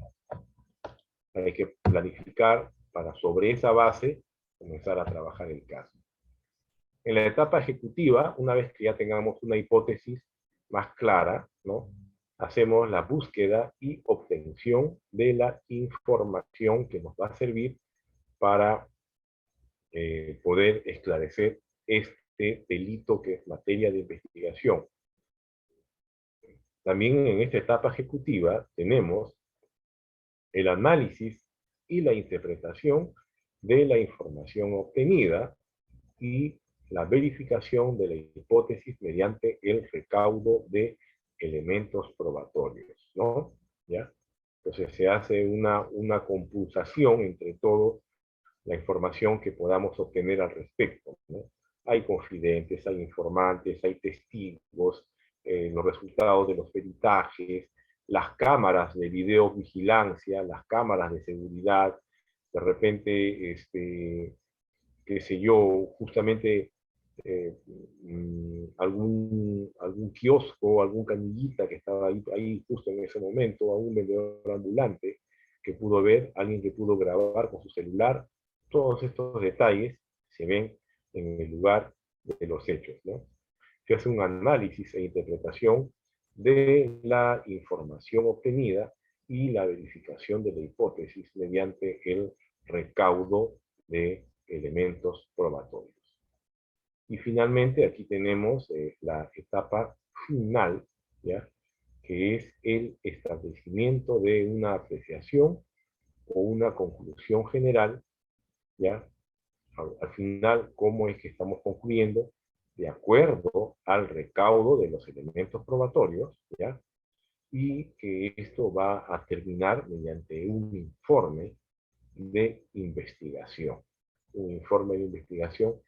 Hay que planificar para, sobre esa base, comenzar a trabajar el caso. En la etapa ejecutiva, una vez que ya tengamos una hipótesis más clara, ¿no? Hacemos la búsqueda y obtención de la información que nos va a servir para poder esclarecer este delito que es materia de investigación. También en esta etapa ejecutiva tenemos el análisis y la interpretación de la información obtenida y la verificación de la hipótesis mediante el recaudo de elementos probatorios, ¿no? ¿Ya? Entonces se hace una compulsación entre toda la información que podamos obtener al respecto, ¿no? Hay confidentes, hay informantes, hay testigos, los resultados de los peritajes, las cámaras de videovigilancia, las cámaras de seguridad, de repente, qué sé yo, justamente algún kiosco, algún canillita que estaba ahí justo en ese momento, algún vendedor ambulante que pudo ver, alguien que pudo grabar con su celular. Todos estos detalles se ven en el lugar de los hechos, ¿no? Se hace un análisis e interpretación de la información obtenida y la verificación de la hipótesis mediante el recaudo de elementos probatorios. Y finalmente aquí tenemos la etapa final, ¿ya?, que es el establecimiento de una apreciación o una conclusión general, ¿ya? Al final, cómo es que estamos concluyendo de acuerdo al recaudo de los elementos probatorios, ¿ya? Y que esto va a terminar mediante un informe de investigación. Un informe de investigación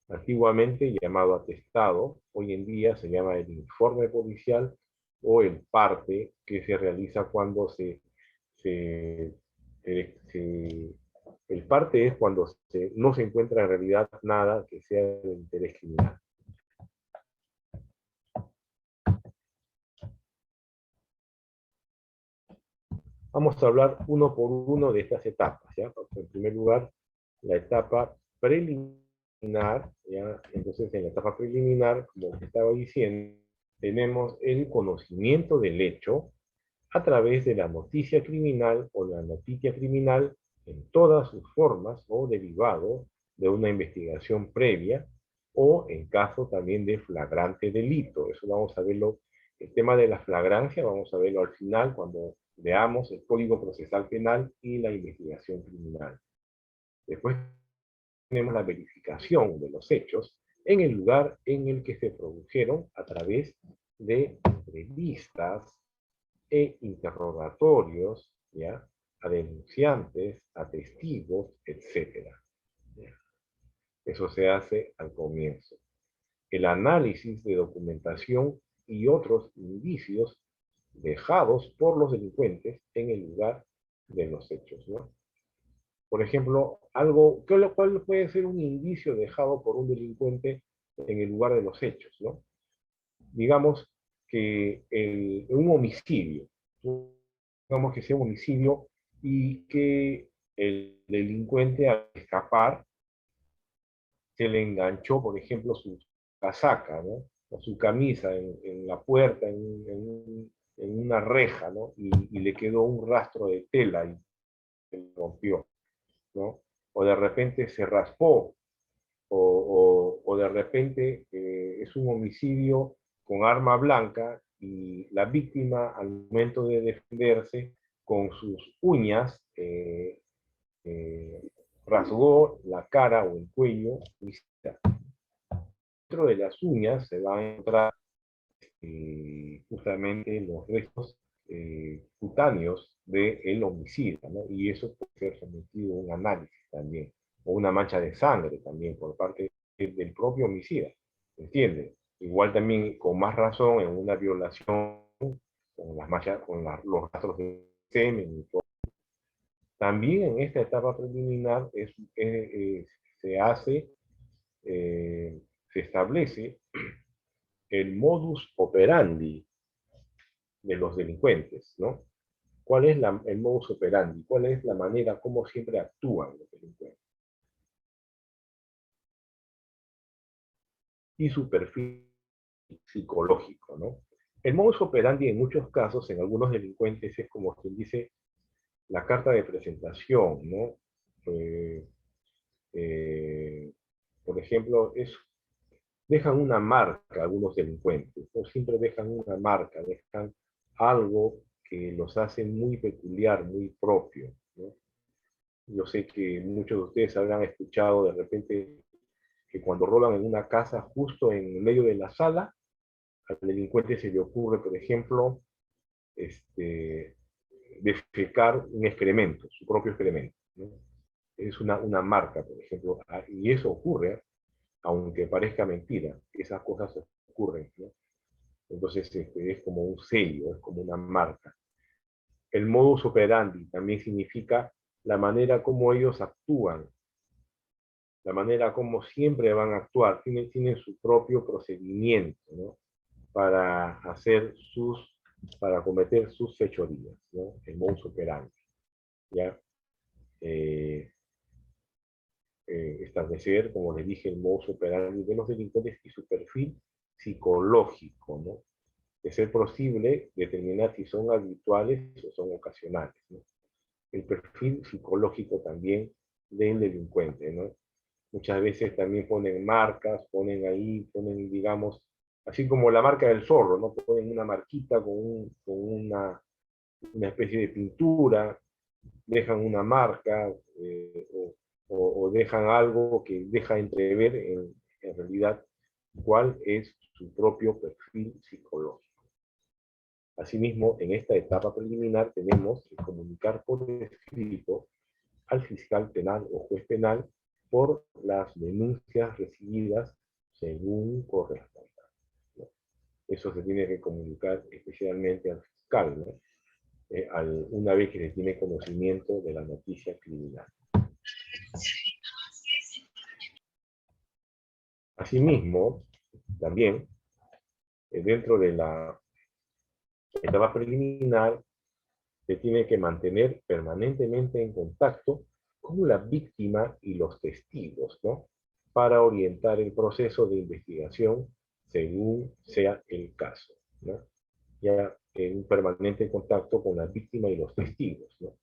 antiguamente llamado atestado, hoy en día se llama el informe policial o el parte, que se realiza cuando el parte es cuando no se encuentra en realidad nada que sea de interés criminal. Vamos a hablar uno por uno de estas etapas, ¿ya? En primer lugar, la etapa preliminar, ¿ya? Entonces, en la etapa preliminar, como estaba diciendo, tenemos el conocimiento del hecho a través de la noticia criminal o la noticia criminal en todas sus formas o derivado de una investigación previa o en caso también de flagrante delito. Eso vamos a verlo, el tema de la flagrancia vamos a verlo al final cuando veamos el Código Procesal Penal y la investigación criminal. Después tenemos la verificación de los hechos en el lugar en el que se produjeron a través de entrevistas e interrogatorios, ¿ya?, a denunciantes, a testigos, etc. Eso se hace al comienzo. El análisis de documentación y otros indicios dejados por los delincuentes en el lugar de los hechos, ¿no? Por ejemplo, ¿cuál puede ser un indicio dejado por un delincuente en el lugar de los hechos, ¿no? Digamos que un homicidio, digamos que sea un homicidio y que el delincuente al escapar se le enganchó, por ejemplo, su casaca, ¿no?, o su camisa en la puerta, en una reja, ¿no?, y le quedó un rastro de tela y se rompió, ¿no? O de repente se raspó, o de repente es un homicidio con arma blanca y la víctima al momento de defenderse con sus uñas rasgó la cara o el cuello. Dentro de las uñas se van a encontrar justamente los restos cutáneos del homicida, ¿no? Y eso puede ser sometido a un análisis también, o una mancha de sangre también por parte del propio homicida, ¿entiende? Igual también, con más razón, en una violación, con las manchas, con los rastros de semen y todo. También en esta etapa preliminar se establece el modus operandi de los delincuentes, ¿no? ¿Cuál es el modus operandi? ¿Cuál es la manera como siempre actúan los delincuentes? Y su perfil psicológico, ¿no? El modus operandi en muchos casos, en algunos delincuentes, es como quien dice la carta de presentación, ¿no? Por ejemplo, dejan una marca algunos delincuentes, ¿no? Siempre dejan una marca, dejan algo que los hace muy peculiar, muy propio, ¿no? Yo sé que muchos de ustedes habrán escuchado de repente que cuando roban en una casa, justo en medio de la sala, al delincuente se le ocurre, por ejemplo, defecar un excremento, su propio excremento, ¿no? Es una marca, por ejemplo, y eso ocurre, aunque parezca mentira, esas cosas ocurren, ¿no? Entonces es como un sello, es como una marca. El modus operandi también significa la manera como ellos actúan, la manera como siempre van a actuar, tienen su propio procedimiento, ¿no?, para cometer sus fechorías, ¿no? El modus operandi, ¿ya? Establecer, como les dije, el modus operandi de los delincuentes y su perfil psicológico, ¿no? De ser posible, determinar si son habituales o son ocasionales, ¿no? El perfil psicológico también del delincuente, ¿no? Muchas veces también ponen marcas, ponen ahí, ponen, digamos, así como la marca del zorro, ¿no? Ponen una marquita con una especie de pintura, dejan una marca o dejan algo que deja entrever en realidad cuál es su propio perfil psicológico. Asimismo, en esta etapa preliminar tenemos que comunicar por escrito al fiscal penal o juez penal por las denuncias recibidas según corresponda, ¿no? Eso se tiene que comunicar especialmente al fiscal, ¿no? Una vez que se tiene conocimiento de la noticia criminal. Asimismo, también, dentro de la etapa preliminar, se tiene que mantener permanentemente en contacto con la víctima y los testigos, ¿no? Para orientar el proceso de investigación según sea el caso, ¿no? Ya en un permanente contacto con la víctima y los testigos, ¿no?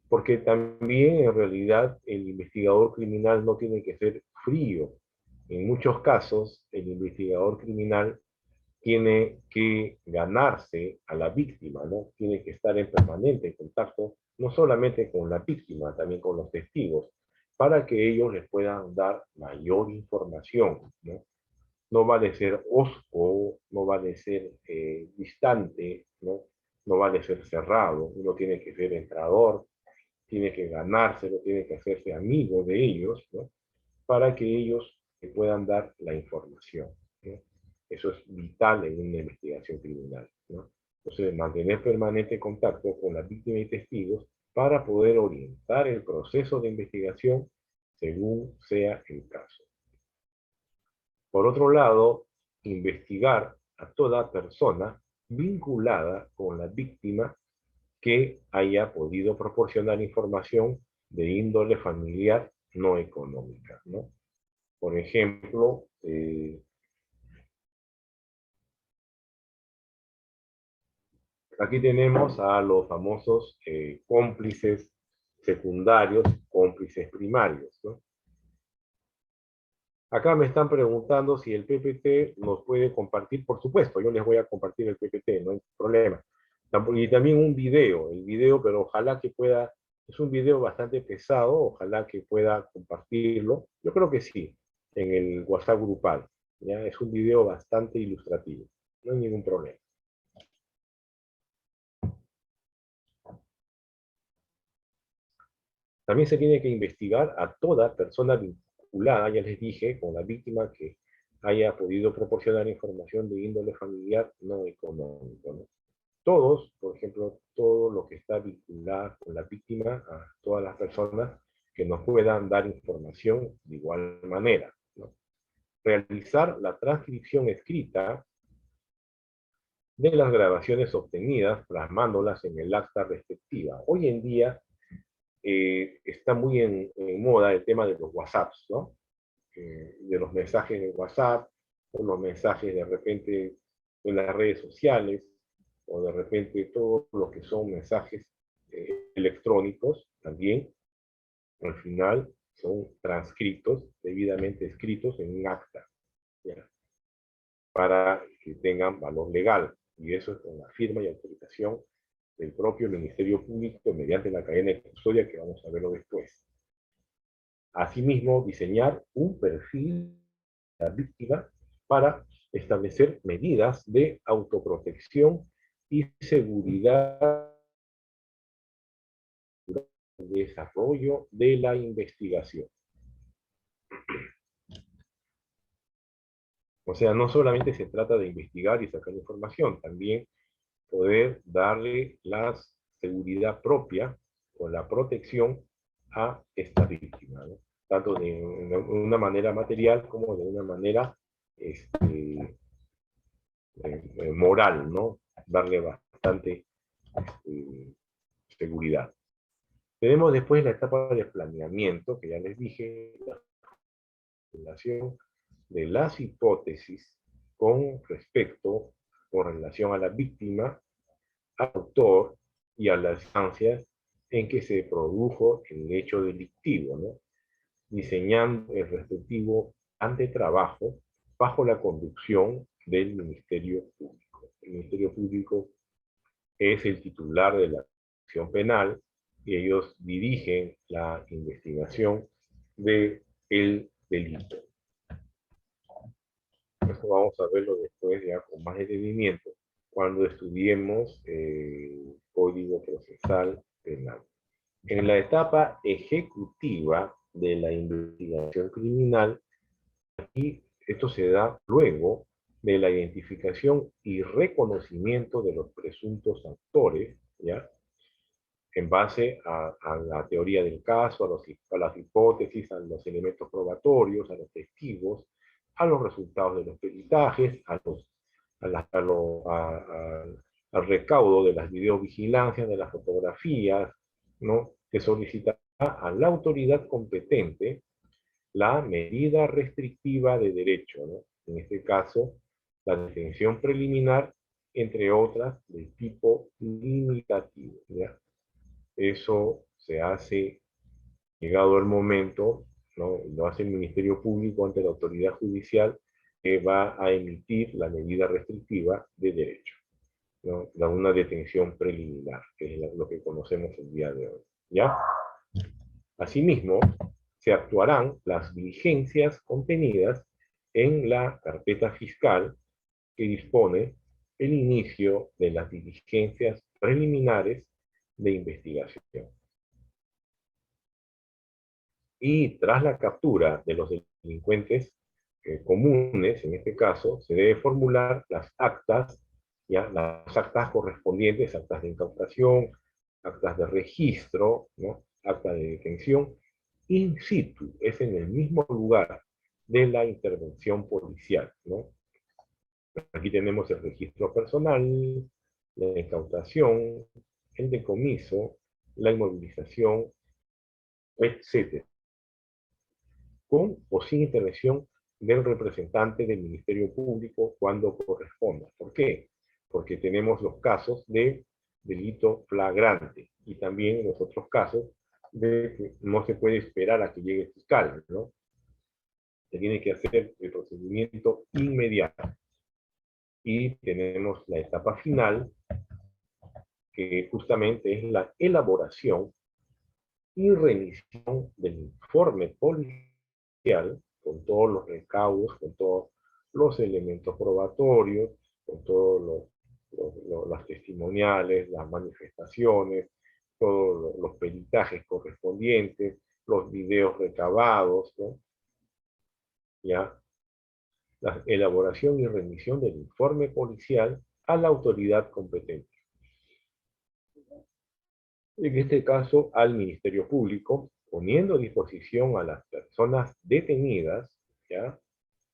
Porque también en realidad el investigador criminal no tiene que ser frío. En muchos casos, el investigador criminal tiene que ganarse a la víctima, ¿no? Tiene que estar en permanente contacto, no solamente con la víctima, también con los testigos, para que ellos les puedan dar mayor información, ¿no? No vale ser hosco, no vale ser distante, ¿no? No vale ser cerrado, uno tiene que ser entrador, tiene que ganárselo, tiene que hacerse amigo de ellos, ¿no? Para que ellos te puedan dar la información, ¿no? Eso es vital en una investigación criminal, ¿no? Entonces, mantener permanente contacto con la víctima y testigos para poder orientar el proceso de investigación según sea el caso. Por otro lado, investigar a toda persona vinculada con la víctima que haya podido proporcionar información de índole familiar no económica, ¿no? Por ejemplo, aquí tenemos a los famosos cómplices secundarios, cómplices primarios, ¿no? Acá me están preguntando si el PPT nos puede compartir. Por supuesto, yo les voy a compartir el PPT, no hay problema. Y también un video, el video, pero ojalá que pueda, es un video bastante pesado, ojalá que pueda compartirlo. Yo creo que sí, en el WhatsApp grupal, ¿ya? Es un video bastante ilustrativo, no hay ningún problema. También se tiene que investigar a toda persona vinculada, ya les dije, con la víctima que haya podido proporcionar información de índole familiar no económico, ¿no? Todos, por ejemplo, todo lo que está vinculado con la víctima, a todas las personas que nos puedan dar información de igual manera, ¿no? Realizar la transcripción escrita de las grabaciones obtenidas, plasmándolas en el acta respectiva. Hoy en día está muy en moda el tema de los WhatsApps, ¿no? De los mensajes de WhatsApp, o los mensajes de repente de las redes sociales, o de repente todo lo que son mensajes electrónicos también, al final son transcritos, debidamente escritos en un acta, ¿ya? Para que tengan valor legal, y eso es con la firma y autorización del propio Ministerio Público mediante la cadena de custodia, que vamos a verlo después. Asimismo, diseñar un perfil de la víctima para establecer medidas de autoprotección y seguridad de desarrollo de la investigación. O sea, no solamente se trata de investigar y sacar información, también poder darle la seguridad propia o la protección a esta víctima, ¿no? Tanto de una manera material como de una manera moral, ¿no? Darle bastante seguridad. Tenemos después la etapa de planeamiento, que ya les dije, la formulación de las hipótesis con respecto, con relación a la víctima, al autor y a las instancias en que se produjo el hecho delictivo, ¿no? diseñando el respectivo plan de trabajo bajo la conducción del Ministerio Público. El Ministerio Público es el titular de la acción penal y ellos dirigen la investigación del delito. Esto vamos a verlo después ya con más detenimiento cuando estudiemos el Código Procesal Penal. En la etapa ejecutiva de la investigación criminal, aquí esto se da luego de la identificación y reconocimiento de los presuntos actores, ¿ya? En base a la teoría del caso, a las hipótesis, a los elementos probatorios, a los testigos, a los resultados de los peritajes, al recaudo de las videovigilancias, de las fotografías, ¿no? Que solicitará a la autoridad competente la medida restrictiva de derecho, ¿no? En este caso, la detención preliminar, entre otras, del tipo limitativo, ¿ya? Eso se hace, llegado el momento, ¿no? Lo hace el Ministerio Público ante la autoridad judicial que va a emitir la medida restrictiva de derecho, ¿no? Una detención preliminar, que es lo que conocemos el día de hoy, ¿ya? Asimismo, se actuarán las diligencias contenidas en la carpeta fiscal que dispone el inicio de las diligencias preliminares de investigación. Y tras la captura de los delincuentes comunes, en este caso, se debe formular las actas, ¿ya? Las actas correspondientes, actas de incautación, actas de registro, ¿no? Acta de detención, in situ, es en el mismo lugar de la intervención policial, ¿no? Aquí tenemos el registro personal, la incautación, el decomiso, la inmovilización, etc., con o sin intervención del representante del Ministerio Público cuando corresponda. ¿Por qué? Porque tenemos los casos de delito flagrante y también los otros casos de que no se puede esperar a que llegue el fiscal, ¿no? Se tiene que hacer el procedimiento inmediato. Y tenemos la etapa final, que justamente es la elaboración y remisión del informe policial con todos los recaudos, con todos los elementos probatorios, con todos las testimoniales, las manifestaciones, todos los peritajes correspondientes, los videos recabados, ¿no? ¿Ya? La elaboración y remisión del informe policial a la autoridad competente. En este caso, al Ministerio Público, poniendo a disposición a las personas detenidas, ¿ya?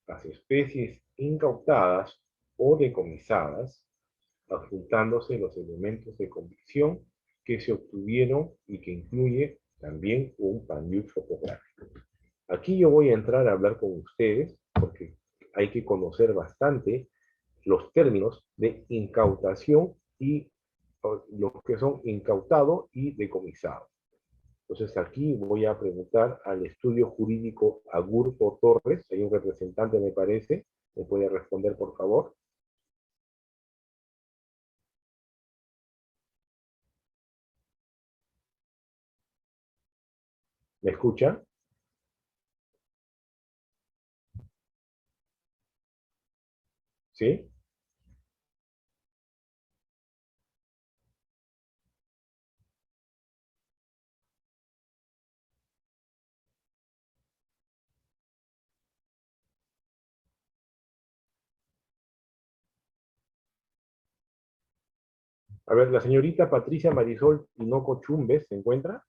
Las especies incautadas o decomisadas, adjuntándose los elementos de convicción que se obtuvieron y que incluye también un pañuelo fotográfico. Aquí yo voy a entrar a hablar con ustedes porque hay que conocer bastante los términos de incautación y los que son incautado y decomisado. Entonces aquí voy a preguntar al estudio jurídico Agurto Torres, hay un representante me parece, ¿me puede responder por favor? ¿Me escucha? ¿Sí? A ver, la señorita Patricia Marisol Tinoco Chumbes, ¿se encuentra?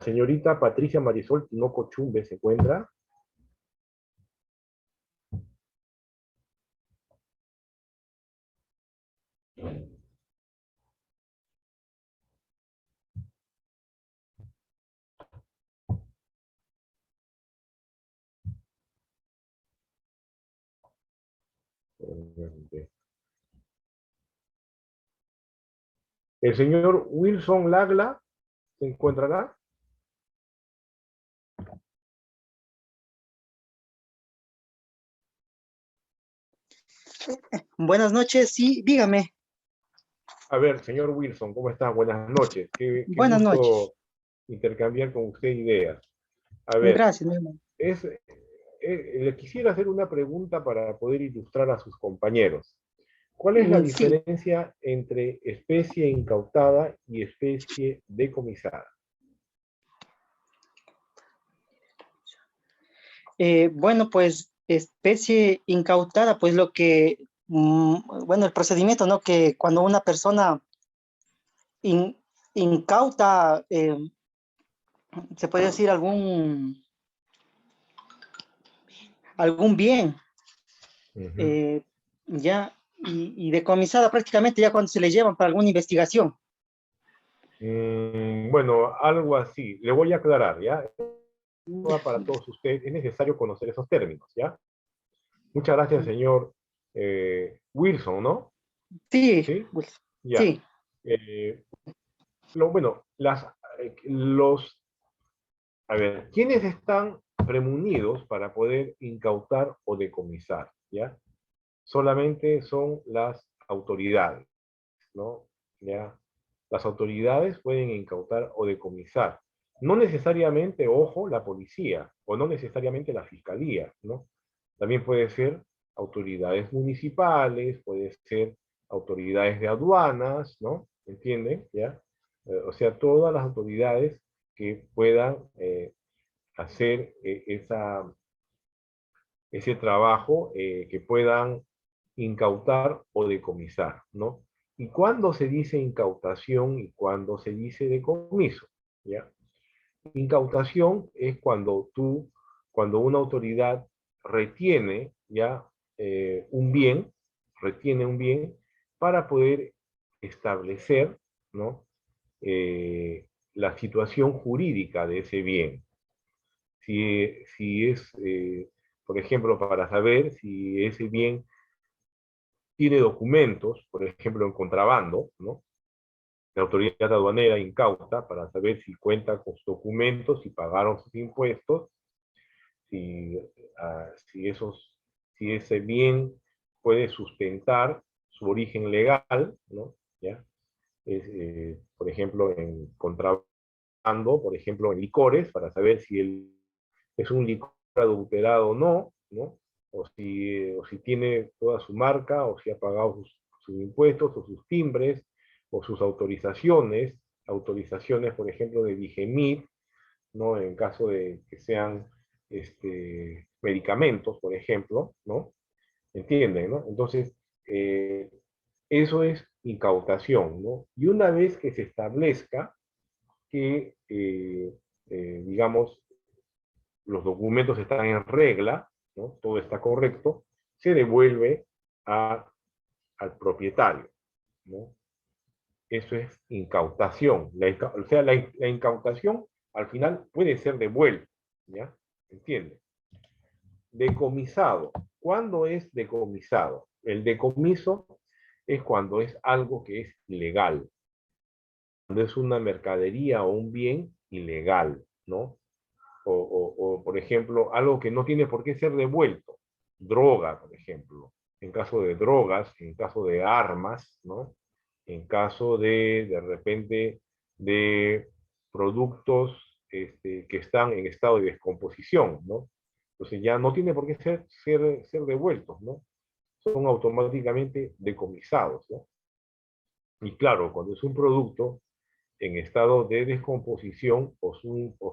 Señorita Patricia Marisol Tinoco Chumbes, ¿se encuentra? El señor Wilson Lagla se encontrará. Buenas noches, sí, dígame. A ver, señor Wilson, ¿cómo está? Buenas noches. Qué Buenas noches. gusto intercambiar con usted ideas. A ver, Gracias, mi hermano. le quisiera hacer una pregunta para poder ilustrar a sus compañeros. ¿Cuál es la Sí. diferencia entre especie incautada y especie decomisada? Bueno, pues especie incautada, pues lo que, bueno, el procedimiento, ¿no? Que cuando una persona incauta, se puede decir algún bien, ya, y decomisada prácticamente ya cuando se le llevan para alguna investigación. Bueno, algo así. Le voy a aclarar, ¿ya? Para todos ustedes es necesario conocer esos términos, ¿ya? Muchas gracias, señor Wilson, ¿no? Sí, ¿Sí? pues, Ya. sí. Bueno, a ver, ¿quiénes están premunidos para poder incautar o decomisar? ¿Ya? Solamente son las autoridades, ¿no? ¿Ya? Las autoridades pueden incautar o decomisar. No necesariamente, ojo, la policía, o no necesariamente la fiscalía, ¿no? También puede ser autoridades municipales, puede ser autoridades de aduanas, ¿no? ¿Entienden? ¿Ya? O sea, todas las autoridades que puedan hacer ese trabajo, que puedan incautar o decomisar, ¿no? ¿Y cuándo se dice incautación y cuándo se dice decomiso? ¿Ya? Incautación es cuando una autoridad retiene ya retiene un bien para poder establecer, ¿no? La situación jurídica de ese bien. Si es, por ejemplo, para saber si ese bien tiene documentos, por ejemplo, en contrabando, ¿no? La autoridad aduanera incauta para saber si cuenta con sus documentos, si pagaron sus impuestos, si, si ese bien puede sustentar su origen legal, ¿no? ¿Ya? Por ejemplo, en contrabando, por ejemplo, en licores, para saber si es un licor adulterado o no, ¿no? O si tiene toda su marca, o si ha pagado sus impuestos, o sus timbres, o sus autorizaciones, por ejemplo, de Digemit, ¿no? En caso de que sean medicamentos, por ejemplo, ¿no? ¿Entienden, no? Entonces, eso es incautación, ¿no? Y una vez que se establezca que, digamos, los documentos están en regla, ¿no? Todo está correcto, se devuelve al propietario, ¿no? Eso es incautación. O sea, la incautación al final puede ser devuelta, ¿ya? ¿Entiende? Decomisado. ¿Cuándo es decomisado? El decomiso es cuando es algo que es ilegal, cuando es una mercadería o un bien ilegal, ¿no? Por ejemplo, algo que no tiene por qué ser devuelto. Droga, por ejemplo. En caso de drogas, en caso de armas, ¿no? En caso de repente, de productos que están en estado de descomposición, ¿no? Entonces ya no tiene por qué ser devueltos, ¿no? Son automáticamente decomisados, ¿no? Y claro, cuando es un producto en estado de descomposición o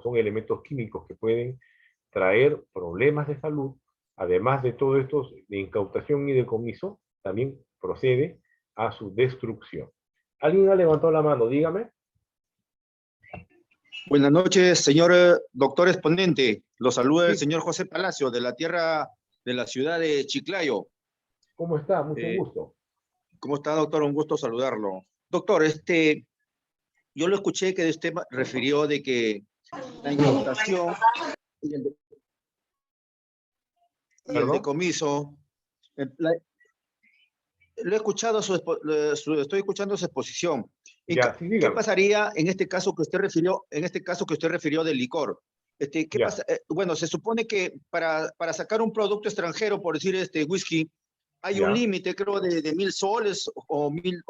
son elementos químicos que pueden traer problemas de salud, además de todo esto de incautación y decomiso, también procede a su destrucción. ¿Alguien ha levantado la mano? Dígame. Buenas noches, señor doctor exponente. Lo saluda el Sí. señor José Palacio, de la tierra de la ciudad de Chiclayo. ¿Cómo está? Mucho gusto. ¿Cómo está, doctor? Un gusto saludarlo. Doctor, yo lo escuché que usted refirió de que la incautación y el decomiso, lo he escuchado estoy escuchando su exposición. Ya, sí, ¿Qué dígame. pasaría en este caso que usted refirió del licor? ¿Qué Ya. pasa? Bueno, se supone que para sacar un producto extranjero, por decir whisky, hay un Ya. límite, creo, de 1.000 soles o mil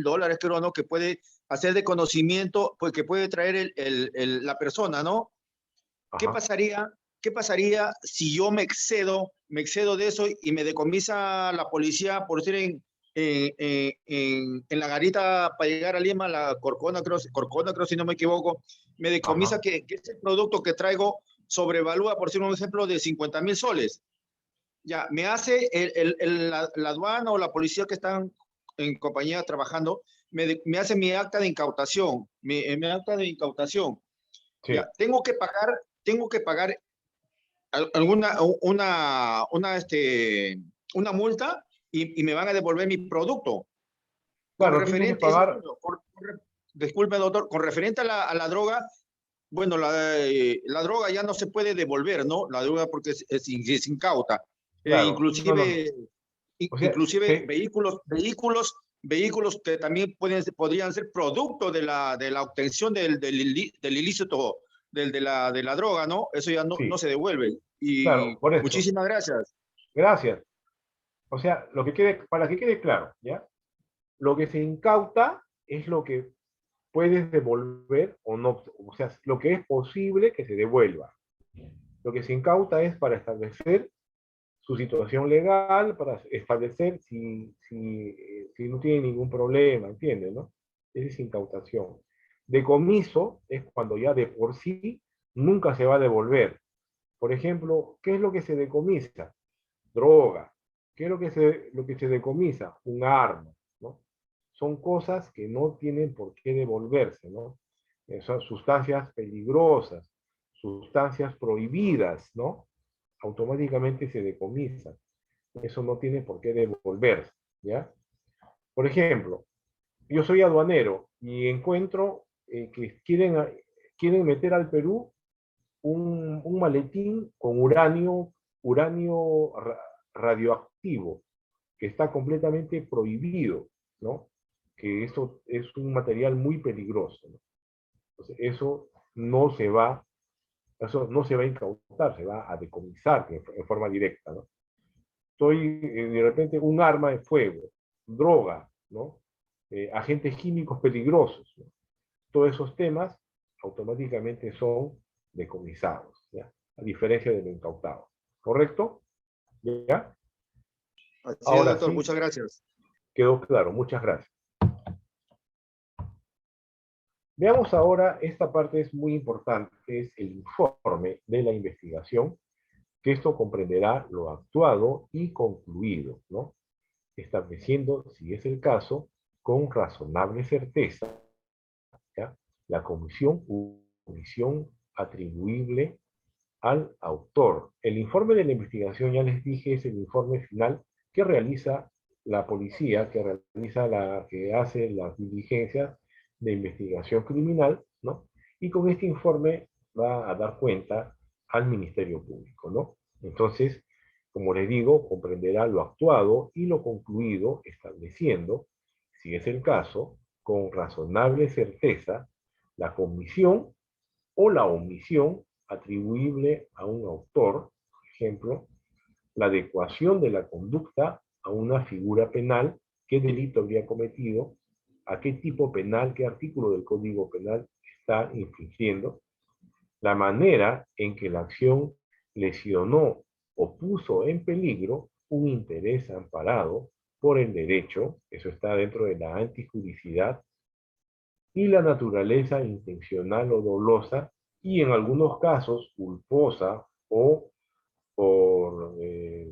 dólares, creo, ¿no? Que puede hacer de conocimiento, pues que puede traer la persona, ¿no? ¿Qué Ajá. pasaría si yo me excedo de eso y me decomisa la policía por decir en la garita para llegar a Lima, la Corcona creo si no me equivoco, me decomisa Ajá. que ese producto que traigo sobrevalúa, por decir un ejemplo, de 50.000 soles? Ya, me hace la aduana o la policía que están en compañía trabajando, me hace mi acta de incautación, mi acta de incautación. Sí. Ya, tengo que pagar una multa y me van a devolver mi producto. Claro, tiene que pagar. Disculpe, doctor, con referente a la droga, bueno, la droga ya no se puede devolver, ¿no? La droga porque es incauta. Claro. No, no, no. Inclusive, O sea, inclusive vehículos que también podrían ser producto de la obtención del ilícito de la droga, ¿no? Eso ya no sí, se devuelve. claro, Y por eso. muchísimas gracias. Gracias. O sea, para que quede claro, ¿ya? Lo que se incauta es lo que puedes devolver o no, o sea, lo que es posible que se devuelva. Lo que se incauta es para establecer su situación legal, para establecer si no tiene ningún problema, ¿entiendes? ¿No? Esa es incautación. Decomiso es cuando ya de por sí nunca se va a devolver. Por ejemplo, ¿qué es lo que se decomisa? Droga. ¿Qué es lo que se decomisa? Un arma, ¿no? Son cosas que no tienen por qué devolverse, ¿no? Son sustancias peligrosas, sustancias prohibidas, ¿no? Automáticamente se decomisan. Eso no tiene por qué devolverse, ¿ya? Por ejemplo, yo soy aduanero y encuentro que quieren meter al Perú un maletín con uranio radioactivo, que está completamente prohibido, ¿no? Que eso es un material muy peligroso, ¿no? Entonces, eso no se va a incautar, se va a decomisar en forma directa, ¿no? De repente un arma de fuego, droga, ¿no? Agentes químicos peligrosos, ¿no? Todos esos temas automáticamente son decomisados, ¿ya? A diferencia de lo incautado. ¿Correcto? ¿Ya? Así es, Ahora doctor. sí, Muchas gracias. quedó claro. Muchas gracias. Veamos ahora, esta parte es muy importante, que es el informe de la investigación, que esto comprenderá lo actuado y concluido, ¿no? Estableciendo, si es el caso, con razonable certeza, ¿ya? La comisión atribuible al autor. El informe de la investigación, ya les dije, es el informe final que realiza la policía, que hace las diligencias de investigación criminal, ¿no? Y con este informe va a dar cuenta al Ministerio Público, ¿no? Entonces, como les digo, comprenderá lo actuado y lo concluido, estableciendo, si es el caso, con razonable certeza, la comisión o la omisión atribuible a un autor, por ejemplo, la adecuación de la conducta a una figura penal, qué delito habría cometido, a qué tipo penal, qué artículo del Código Penal está infringiendo, la manera en que la acción lesionó o puso en peligro un interés amparado por el derecho, eso está dentro de la antijuricidad, y la naturaleza intencional o dolosa, y en algunos casos culposa o por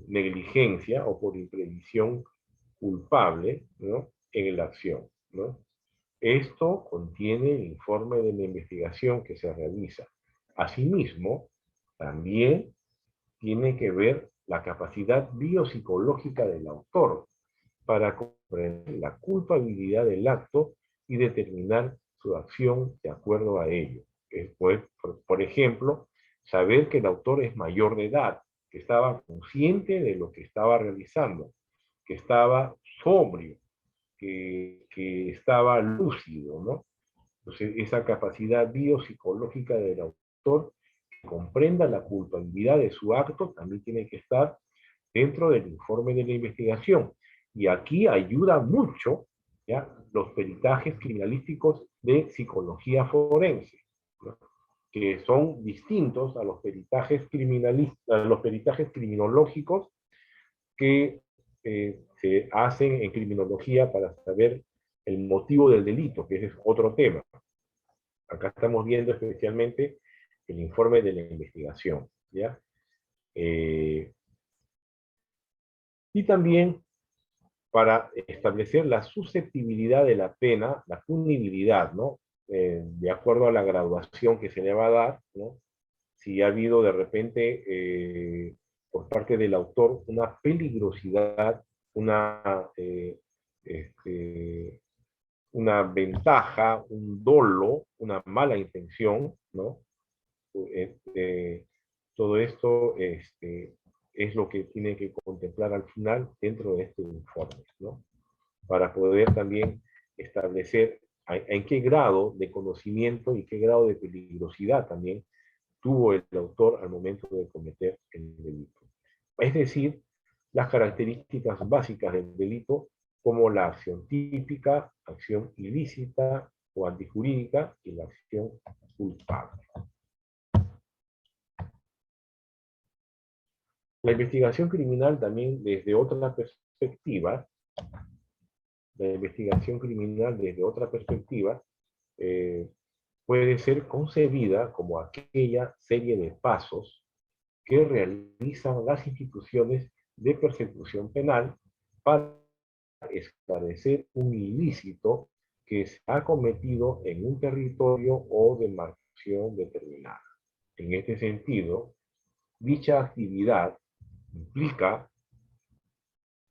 negligencia o por imprevisión culpable, ¿no? En la acción, ¿no? Esto contiene el informe de la investigación que se realiza. Asimismo, también tiene que ver la capacidad biopsicológica del autor para comprender la culpabilidad del acto y determinar su acción de acuerdo a ello. Pues, por ejemplo, saber que el autor es mayor de edad, que estaba consciente de lo que estaba realizando, que estaba sobrio, que estaba lúcido, ¿no? Entonces, esa capacidad biopsicológica del autor que comprenda la culpabilidad de su acto también tiene que estar dentro del informe de la investigación. Y aquí ayuda mucho, ¿ya?, los peritajes criminalísticos de psicología forense, ¿no?, que son distintos a los peritajes criminológicos que se hacen en criminología para saber el motivo del delito, que ese es otro tema. Acá estamos viendo especialmente el informe de la investigación, ¿ya? Y también para establecer la susceptibilidad de la pena, la punibilidad, ¿no? De acuerdo a la graduación que se le va a dar, ¿no? Si ha habido de repente por parte del autor una peligrosidad, una ventaja, un dolo, una mala intención, ¿no? Todo esto es lo que tiene que contemplar al final dentro de este informe, ¿no? Para poder también establecer en qué grado de conocimiento y qué grado de peligrosidad también tuvo el autor al momento de cometer el delito. Es decir, las características básicas del delito, como la acción típica, acción ilícita o antijurídica, y la acción culpable. La investigación criminal también desde otra perspectiva, puede ser concebida como aquella serie de pasos que realizan las instituciones de persecución penal para esclarecer un ilícito que se ha cometido en un territorio o demarcación determinada. En este sentido, dicha actividad implica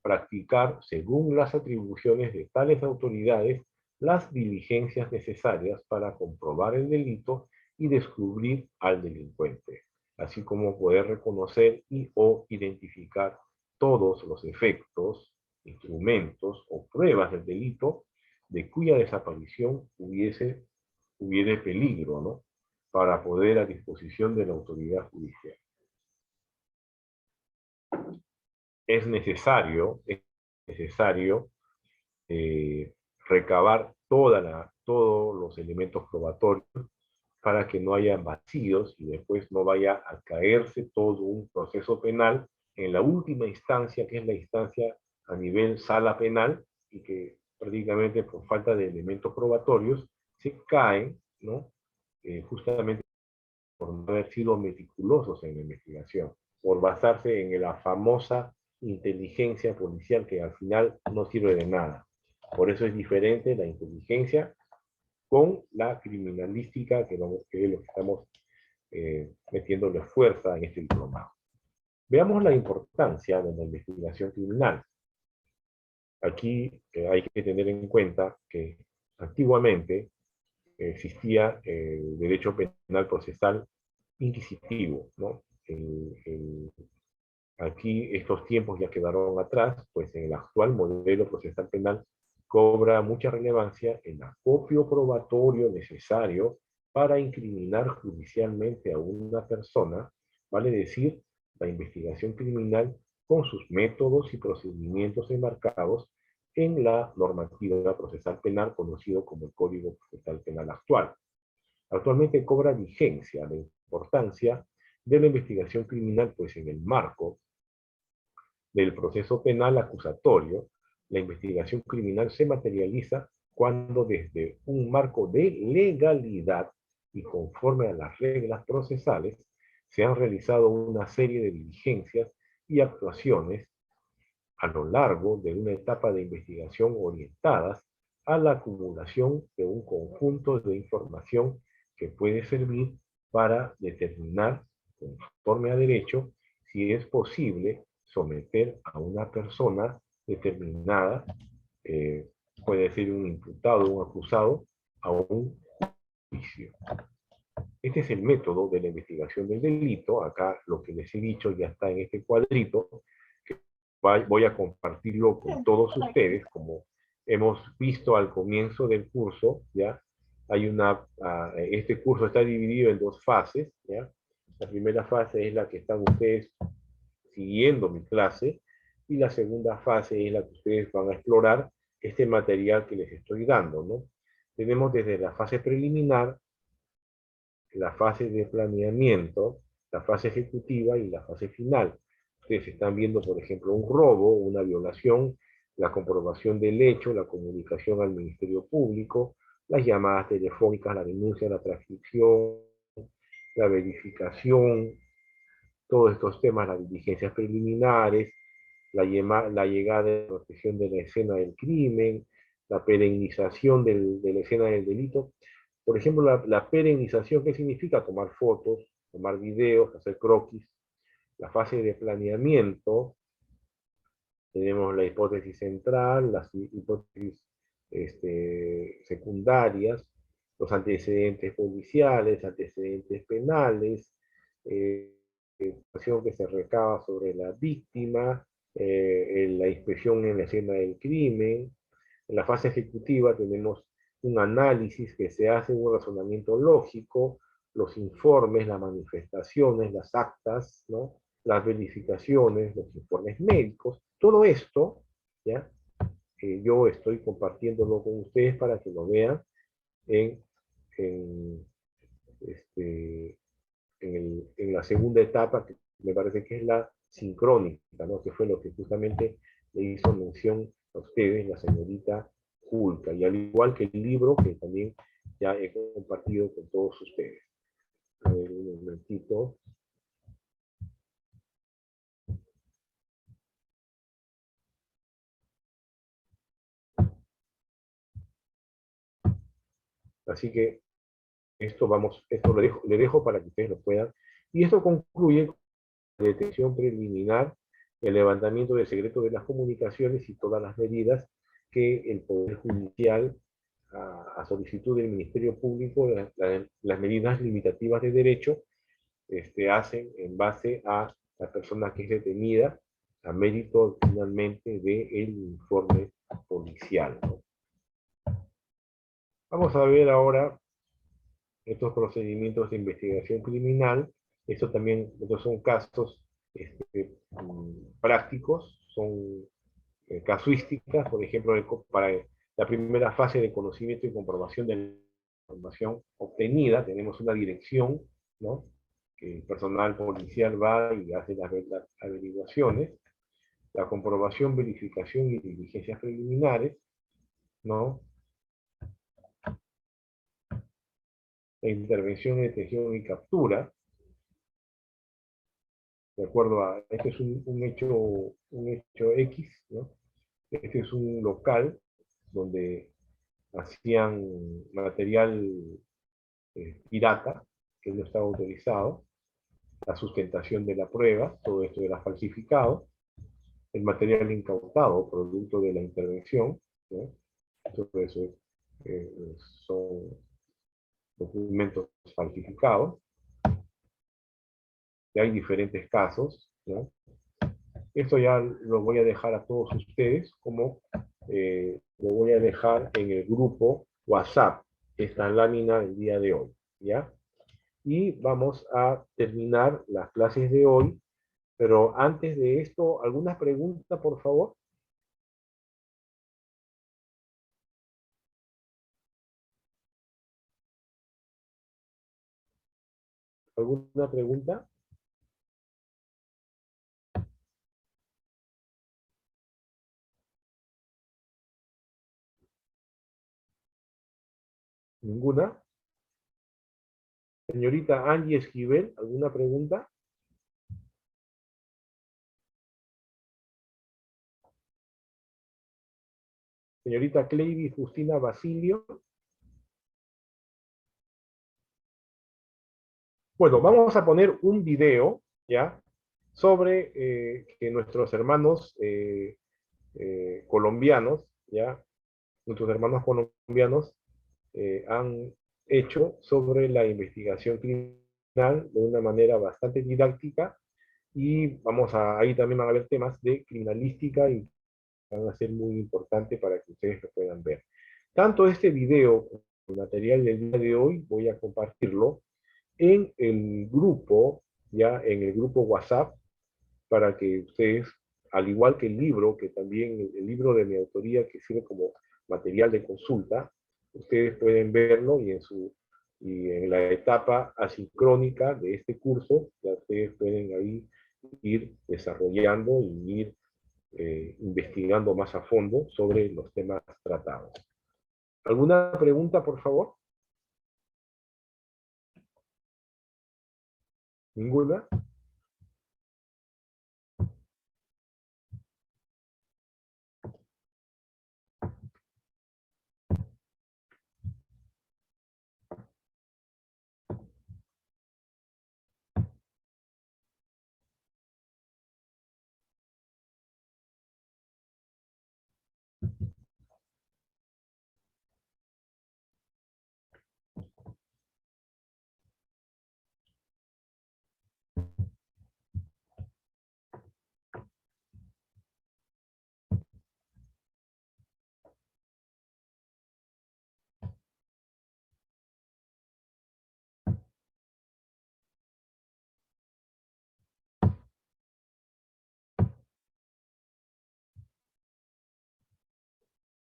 practicar, según las atribuciones de tales autoridades, las diligencias necesarias para comprobar el delito y descubrir al delincuente, así como poder reconocer y o identificar todos los efectos, instrumentos o pruebas del delito de cuya desaparición hubiere peligro, ¿no?, para poder a disposición de la autoridad judicial. Es necesario recabar todos los elementos probatorios para que no haya vacíos y después no vaya a caerse todo un proceso penal en la última instancia, que es la instancia a nivel sala penal, y que prácticamente por falta de elementos probatorios se caen, ¿no?, justamente por no haber sido meticulosos en la investigación, por basarse en la famosa inteligencia policial que al final no sirve de nada. Por eso es diferente la inteligencia con la criminalística, que es lo que estamos metiéndole fuerza en este diplomado. Veamos la importancia de la investigación criminal. Aquí hay que tener en cuenta que antiguamente existía el derecho penal procesal inquisitivo, ¿no? Aquí estos tiempos ya quedaron atrás, pues en el actual modelo procesal penal cobra mucha relevancia el acopio probatorio necesario para incriminar judicialmente a una persona, vale decir, la investigación criminal con sus métodos y procedimientos enmarcados en la normativa procesal penal conocido como el Código Procesal Penal actual. Actualmente cobra vigencia la importancia de la investigación criminal, pues en el marco del proceso penal acusatorio, la investigación criminal se materializa cuando desde un marco de legalidad y conforme a las reglas procesales se han realizado una serie de diligencias y actuaciones a lo largo de una etapa de investigación orientadas a la acumulación de un conjunto de información que puede servir para determinar, conforme a derecho, si es posible someter a una persona determinada, puede ser un imputado o un acusado, a un juicio. Este es el método de la investigación del delito. Acá lo que les he dicho ya está en este cuadrito, que voy a compartirlo con todos ustedes, como hemos visto al comienzo del curso, ¿ya? Este curso está dividido en dos fases, ¿ya? La primera fase es la que están ustedes siguiendo mi clase, y la segunda fase es la que ustedes van a explorar este material que les estoy dando, ¿no? Tenemos desde la fase preliminar, la fase de planeamiento, la fase ejecutiva y la fase final. Ustedes están viendo, por ejemplo, un robo, una violación, la comprobación del hecho, la comunicación al Ministerio Público, las llamadas telefónicas, la denuncia, la transcripción, la verificación, todos estos temas, las diligencias preliminares, la llegada de protección de la escena del crimen, la perennización de la escena del delito. Por ejemplo, la perennización, ¿qué significa? Tomar fotos, tomar videos, hacer croquis. La fase de planeamiento, tenemos la hipótesis central, las hipótesis secundarias, los antecedentes policiales, antecedentes penales, información que se recaba sobre la víctima, la inspección en la escena del crimen. En la fase ejecutiva tenemos un análisis que se hace, un razonamiento lógico, los informes, las manifestaciones, las actas, ¿no? Las verificaciones, los informes médicos, todo esto, ¿ya? Yo estoy compartiéndolo con ustedes para que lo vean en la segunda etapa, que me parece que es la sincrónica, ¿no? Que fue lo que justamente le hizo mención a ustedes la señorita Julka, y al igual que el libro que también ya he compartido con todos ustedes. A ver, un momentito. Así que esto le dejo para que ustedes lo puedan. Y esto concluye con la detención preliminar, el levantamiento del secreto de las comunicaciones y todas las medidas que el Poder Judicial, a solicitud del Ministerio Público, las medidas limitativas de derecho, hacen en base a la persona que es detenida, a mérito finalmente del informe policial, ¿no? Vamos a ver ahora estos procedimientos de investigación criminal. Estos son casos prácticos, son casuísticas. Por ejemplo, para la primera fase de conocimiento y comprobación de la información obtenida, tenemos una dirección, ¿no? Que el personal policial va y hace las averiguaciones, la comprobación, verificación y diligencias preliminares, ¿no? La intervención, detención y captura, de acuerdo a, este es un hecho X, ¿no? Este es un local donde hacían material pirata, que no estaba autorizado, la sustentación de la prueba, todo esto era falsificado, el material incautado, producto de la intervención, ¿no? Todo eso son documentos falsificados. Y hay diferentes casos, ¿no? Esto ya lo voy a dejar a todos ustedes, como lo voy a dejar en el grupo WhatsApp, esta lámina del día de hoy, ¿ya? Y vamos a terminar las clases de hoy, pero antes de esto, ¿alguna pregunta, por favor? ¿Alguna pregunta? ¿Ninguna? Señorita Angie Esquivel, ¿alguna pregunta? Señorita Cleidy Justina Basilio. Bueno, vamos a poner un video, ¿ya? Sobre que nuestros hermanos colombianos, ¿ya? Nuestros hermanos colombianos han hecho sobre la investigación criminal de una manera bastante didáctica, y ahí también van a haber temas de criminalística y van a ser muy importantes para que ustedes lo puedan ver. Tanto este video como el material del día de hoy voy a compartirlo en el grupo, ya en el grupo WhatsApp, para que ustedes, al igual que el libro, que también el libro de mi autoría que sirve como material de consulta, ustedes pueden verlo y en la etapa asincrónica de este curso, ya ustedes pueden ahí ir desarrollando y ir investigando más a fondo sobre los temas tratados. ¿Alguna pregunta, por favor? ¿Ninguna?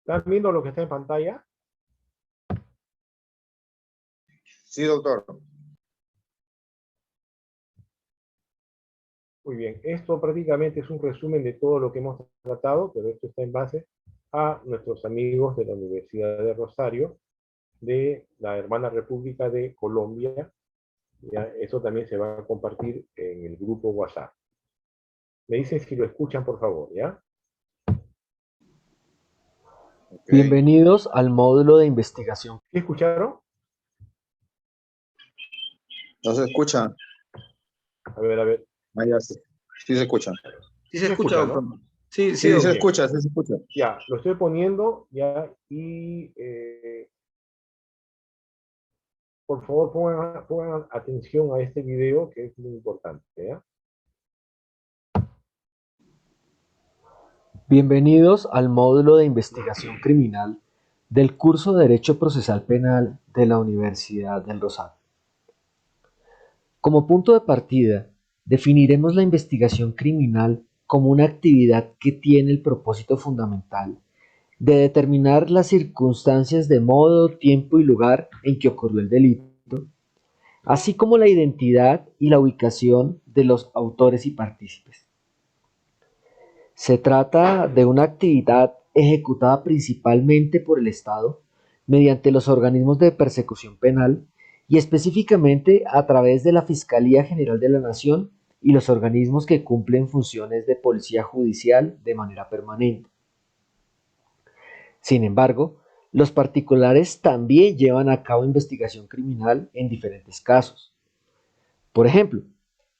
¿Están viendo lo que está en pantalla? Sí, doctor. Muy bien, esto prácticamente es un resumen de todo lo que hemos tratado, pero esto está en base a nuestros amigos de la Universidad de Rosario, de la hermana República de Colombia. ¿Ya? Eso también se va a compartir en el grupo WhatsApp. Me dicen si lo escuchan, por favor, ¿ya? Okay. Bienvenidos al módulo de investigación. ¿Sí escucharon? ¿No se escucha? A ver, a ver. Ah, ya sí. Sí se escucha. Sí se escucha, ¿no? doctor. Sí, Sí, doctor. se escucha, sí se escucha. Ya, lo estoy poniendo, ya, y por favor pongan atención a este video que es muy importante, ¿ya? Bienvenidos al módulo de investigación criminal del curso de Derecho Procesal Penal de la Universidad del Rosario. Como punto de partida, definiremos la investigación criminal como una actividad que tiene el propósito fundamental de determinar las circunstancias de modo, tiempo y lugar en que ocurrió el delito, así como la identidad y la ubicación de los autores y partícipes. Se trata de una actividad ejecutada principalmente por el Estado mediante los organismos de persecución penal y específicamente a través de la Fiscalía General de la Nación y los organismos que cumplen funciones de policía judicial de manera permanente. Sin embargo, los particulares también llevan a cabo investigación criminal en diferentes casos. Por ejemplo,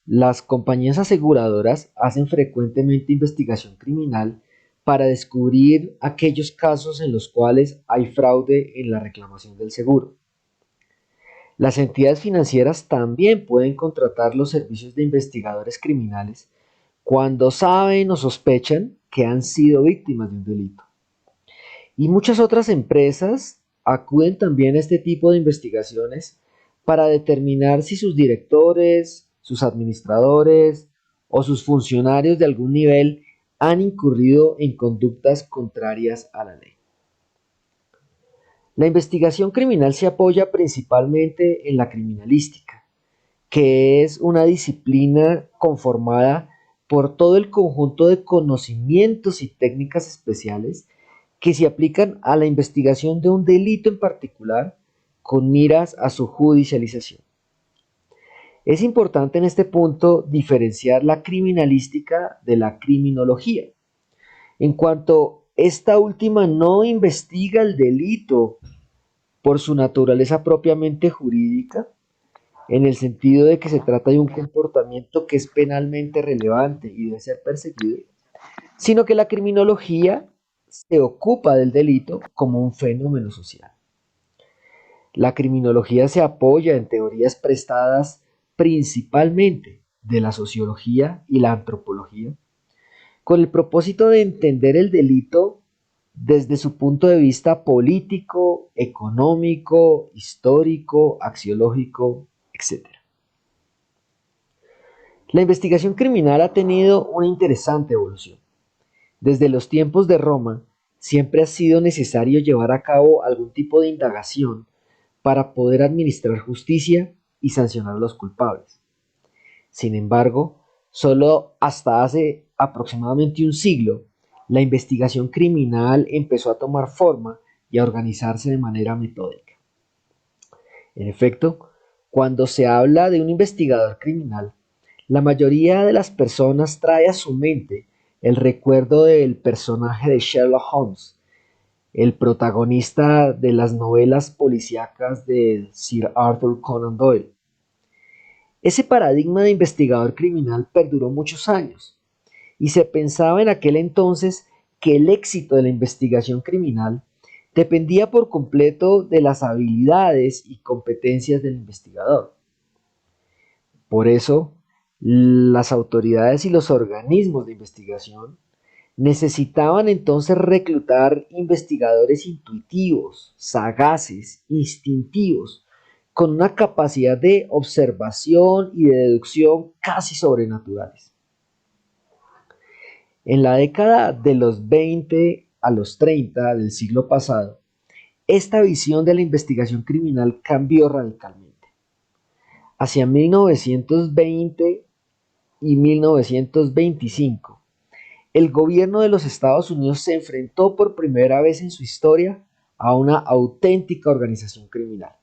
las compañías aseguradoras hacen frecuentemente investigación criminal para descubrir aquellos casos en los cuales hay fraude en la reclamación del seguro. Las entidades financieras también pueden contratar los servicios de investigadores criminales cuando saben o sospechan que han sido víctimas de un delito. Y muchas otras empresas acuden también a este tipo de investigaciones para determinar si sus directores, sus administradores o sus funcionarios de algún nivel han incurrido en conductas contrarias a la ley. La investigación criminal se apoya principalmente en la criminalística, que es una disciplina conformada por todo el conjunto de conocimientos y técnicas especiales que se aplican a la investigación de un delito en particular con miras a su judicialización. Es importante en este punto diferenciar la criminalística de la criminología, en cuanto esta última no investiga el delito por su naturaleza propiamente jurídica, en el sentido de que se trata de un comportamiento que es penalmente relevante y debe ser perseguido, sino que la criminología se ocupa del delito como un fenómeno social. La criminología se apoya en teorías prestadas principalmente de la sociología y la antropología, con el propósito de entender el delito desde su punto de vista político, económico, histórico, axiológico, etc. La investigación criminal ha tenido una interesante evolución. Desde los tiempos de Roma, siempre ha sido necesario llevar a cabo algún tipo de indagación para poder administrar justicia y sancionar a los culpables. Sin embargo, solo hasta hace aproximadamente un siglo, la investigación criminal empezó a tomar forma y a organizarse de manera metódica. En efecto, cuando se habla de un investigador criminal, la mayoría de las personas trae a su mente el recuerdo del personaje de Sherlock Holmes, el protagonista de las novelas policíacas de Sir Arthur Conan Doyle. Ese paradigma de investigador criminal perduró muchos años y se pensaba en aquel entonces que el éxito de la investigación criminal dependía por completo de las habilidades y competencias del investigador. Por eso, las autoridades y los organismos de investigación necesitaban entonces reclutar investigadores intuitivos, sagaces, instintivos, con una capacidad de observación y de deducción casi sobrenaturales. En la década de los 20 a los 30 del siglo pasado, esta visión de la investigación criminal cambió radicalmente. Hacia 1920 y 1925, el gobierno de los Estados Unidos se enfrentó por primera vez en su historia a una auténtica organización criminal,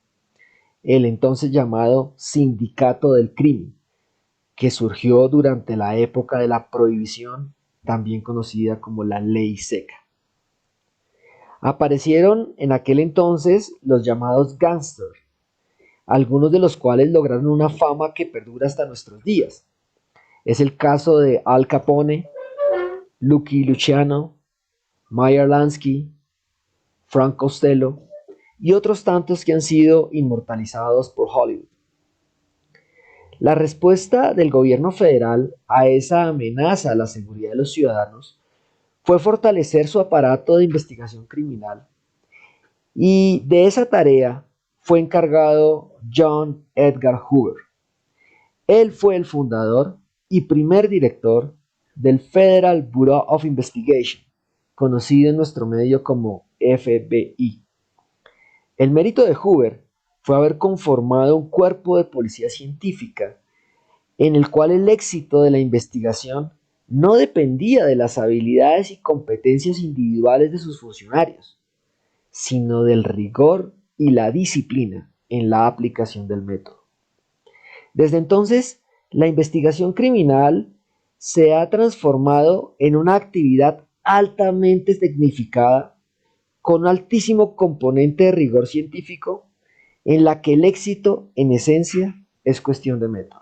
el entonces llamado Sindicato del Crimen, que surgió durante la época de la Prohibición, también conocida como la Ley Seca. Aparecieron en aquel entonces los llamados gángsters, algunos de los cuales lograron una fama que perdura hasta nuestros días. Es el caso de Al Capone, Lucky Luciano, Meyer Lansky, Frank Costello y otros tantos que han sido inmortalizados por Hollywood. La respuesta del gobierno federal a esa amenaza a la seguridad de los ciudadanos fue fortalecer su aparato de investigación criminal, y de esa tarea fue encargado John Edgar Hoover. Él fue el fundador y primer director del Federal Bureau of Investigation, conocido en nuestro medio como FBI. El mérito de Hoover fue haber conformado un cuerpo de policía científica en el cual el éxito de la investigación no dependía de las habilidades y competencias individuales de sus funcionarios, sino del rigor y la disciplina en la aplicación del método. Desde entonces, la investigación criminal se ha transformado en una actividad altamente tecnificada, con un altísimo componente de rigor científico, en la que el éxito, en esencia, es cuestión de método.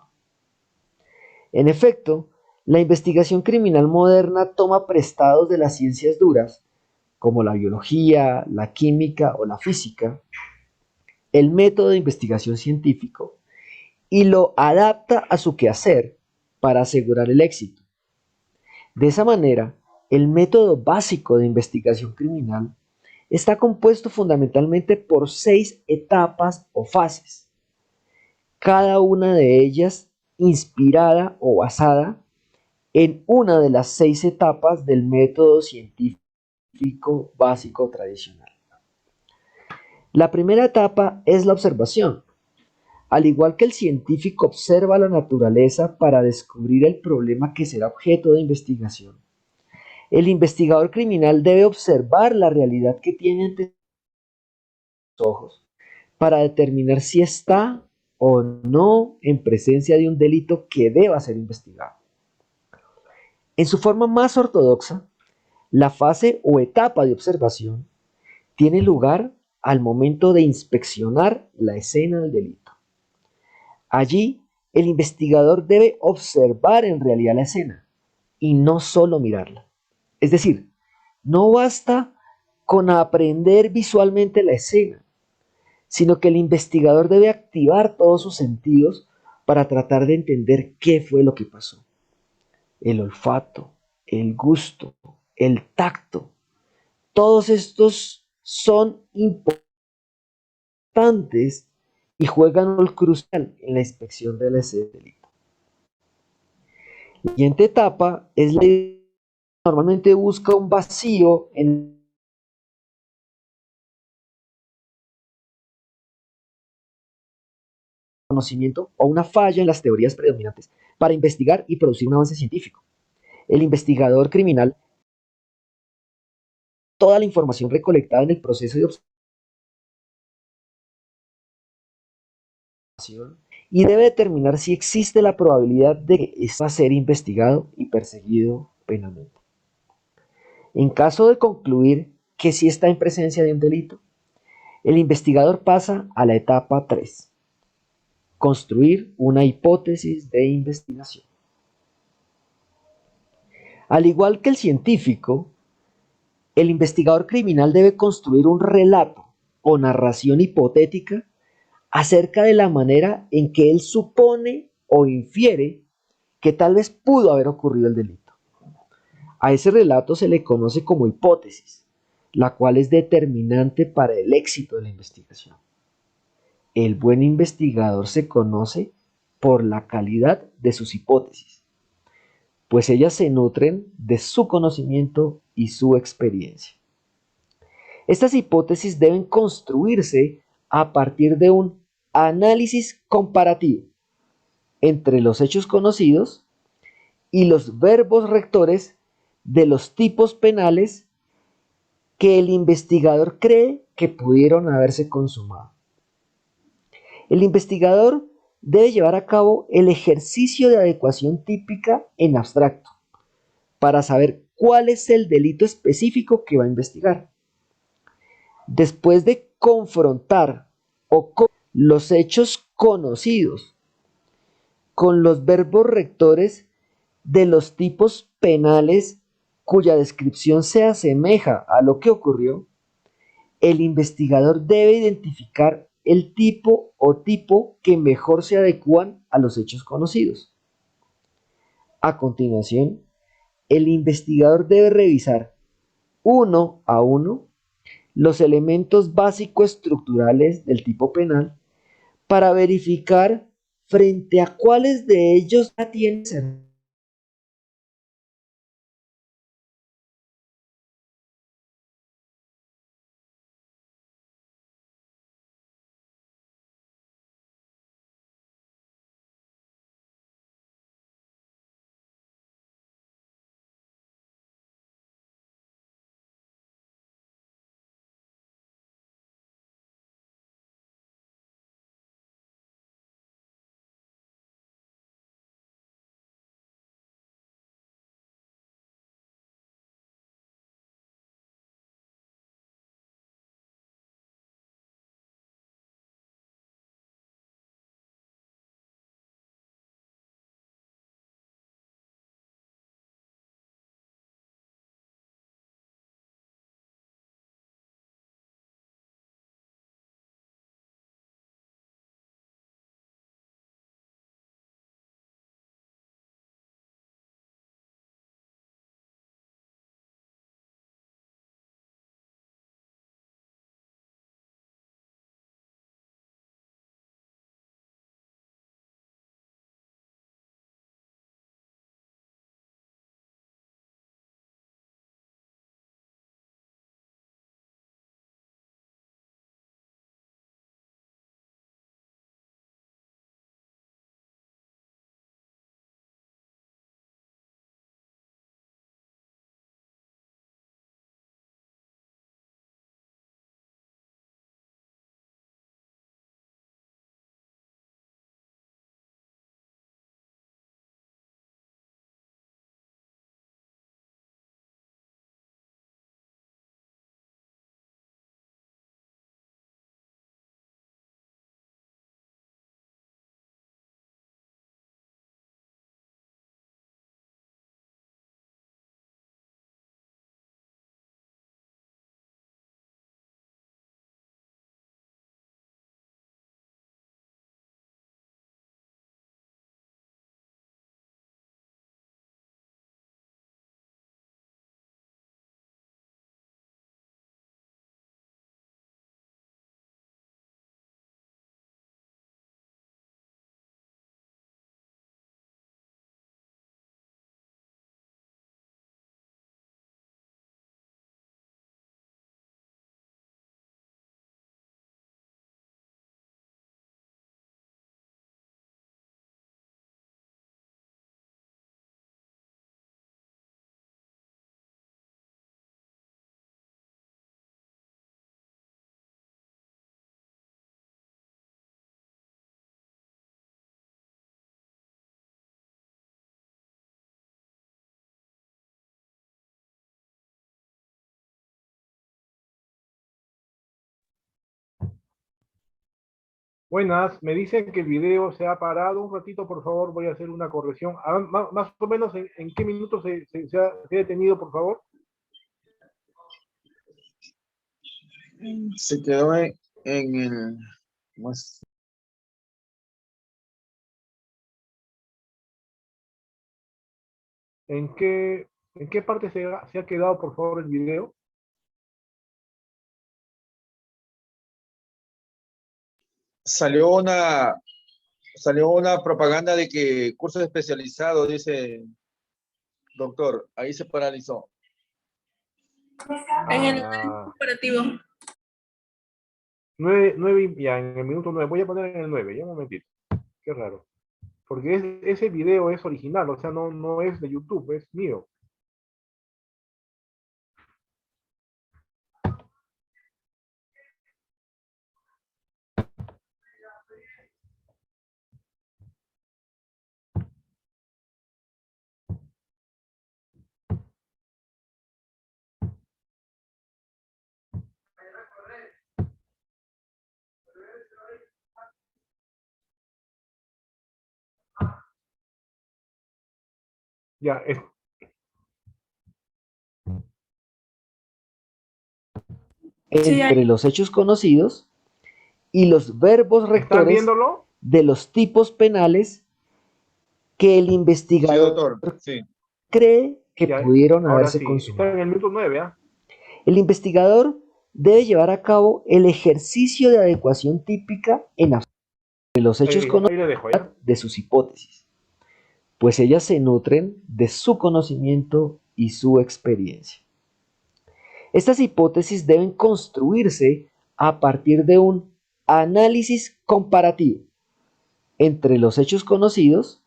En efecto, la investigación criminal moderna toma prestados de las ciencias duras, como la biología, la química o la física, el método de investigación científico, y lo adapta a su quehacer para asegurar el éxito. De esa manera, el método básico de investigación criminal está compuesto fundamentalmente por 6 etapas o fases, cada una de ellas inspirada o basada en una de las 6 etapas del método científico básico tradicional. La primera etapa es la observación. Al igual que el científico observa la naturaleza para descubrir el problema que será objeto de investigación, el investigador criminal debe observar la realidad que tiene ante sus ojos para determinar si está o no en presencia de un delito que deba ser investigado. En su forma más ortodoxa, la fase o etapa de observación tiene lugar al momento de inspeccionar la escena del delito. Allí, el investigador debe observar en realidad la escena y no solo mirarla. Es decir, no basta con aprender visualmente la escena, sino que el investigador debe activar todos sus sentidos para tratar de entender qué fue lo que pasó. El olfato, el gusto, el tacto, todos estos son importantes y juegan un rol crucial en la inspección de la escena del delito. La siguiente etapa es la normalmente busca un vacío en el conocimiento o una falla en las teorías predominantes para investigar y producir un avance científico. El investigador criminal toda la información recolectada en el proceso de observación y debe determinar si existe la probabilidad de que esto va a ser investigado y perseguido penalmente. En caso de concluir que sí está en presencia de un delito, el investigador pasa a la etapa 3, construir una hipótesis de investigación. Al igual que el científico, el investigador criminal debe construir un relato o narración hipotética acerca de la manera en que él supone o infiere que tal vez pudo haber ocurrido el delito. A ese relato se le conoce como hipótesis, la cual es determinante para el éxito de la investigación. El buen investigador se conoce por la calidad de sus hipótesis, pues ellas se nutren de su conocimiento y su experiencia. Estas hipótesis deben construirse a partir de un análisis comparativo entre los hechos conocidos y los verbos rectores de los tipos penales que el investigador cree que pudieron haberse consumado. El investigador debe llevar a cabo el ejercicio de adecuación típica en abstracto para saber cuál es el delito específico que va a investigar. Después de confrontar los hechos conocidos con los verbos rectores de los tipos penales cuya descripción se asemeja a lo que ocurrió, el investigador debe identificar el tipo o tipo que mejor se adecúan a los hechos conocidos. A continuación, el investigador debe revisar uno a uno los elementos básicos estructurales del tipo penal para verificar frente a cuáles de ellos ya tienen Buenas, me dicen que el video se ha parado un ratito, por favor, voy a hacer una corrección. Más o menos, ¿en qué minuto se ha detenido, por favor? Se quedó en el... ¿cómo es? ¿En qué parte se ha quedado, por favor, el video? Salió una propaganda de que cursos especializados, dice doctor, ahí se paralizó. En el Ah, operativo. 9, ya, en el minuto 9. Voy a poner en el 9, ya un momentito. Qué raro. Porque ese video es original, o sea, no es de YouTube, es mío. Ya, Entre los hechos conocidos y los verbos ¿están rectores viéndolo? de los tipos penales que el Sí, investigador doctor, sí. cree que Ya, pudieron ahora haberse sí, está consumado. en el minuto 9, ¿ah? El investigador debe llevar a cabo el ejercicio de adecuación típica en los hechos Ahí le dejo, ¿ya? de sus hipótesis, pues ellas se nutren de su conocimiento y su experiencia. Estas hipótesis deben construirse a partir de un análisis comparativo entre los hechos conocidos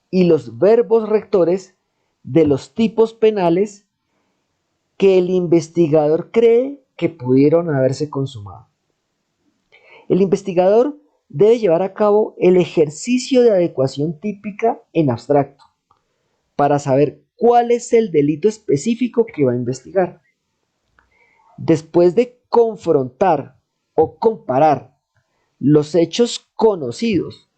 y los verbos rectores de los tipos penales que el investigador cree que pudieron haberse consumado. El investigador debe llevar a cabo el ejercicio de adecuación típica en abstracto para saber cuál es el delito específico que va a investigar. Después de confrontar o comparar los hechos conocidos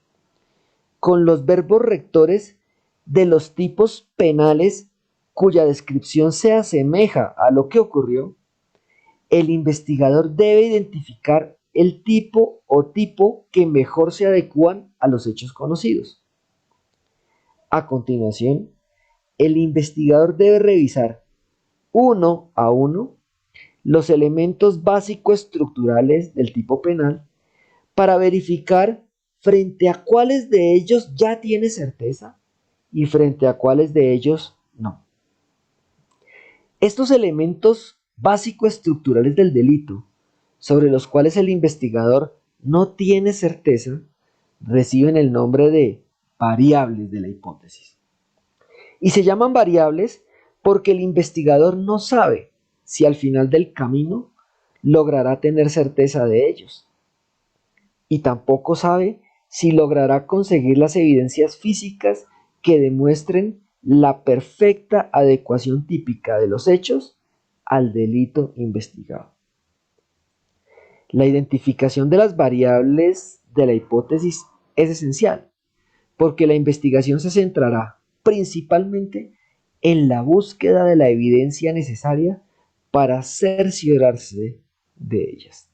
con los verbos rectores de los tipos penales cuya descripción se asemeja a lo que ocurrió, el investigador debe identificar el tipo o tipo que mejor se adecúan a los hechos conocidos. A continuación, el investigador debe revisar uno a uno los elementos básico-estructurales del tipo penal para verificar frente a cuáles de ellos ya tiene certeza y frente a cuáles de ellos no. Estos elementos básico-estructurales del delito, sobre los cuales el investigador no tiene certeza, reciben el nombre de variables de la hipótesis. Y se llaman variables porque el investigador no sabe si al final del camino logrará tener certeza de ellos. Y tampoco sabe si logrará conseguir las evidencias físicas que demuestren la perfecta adecuación típica de los hechos al delito investigado. La identificación de las variables de la hipótesis es esencial, porque la investigación se centrará principalmente en la búsqueda de la evidencia necesaria para cerciorarse de ellas.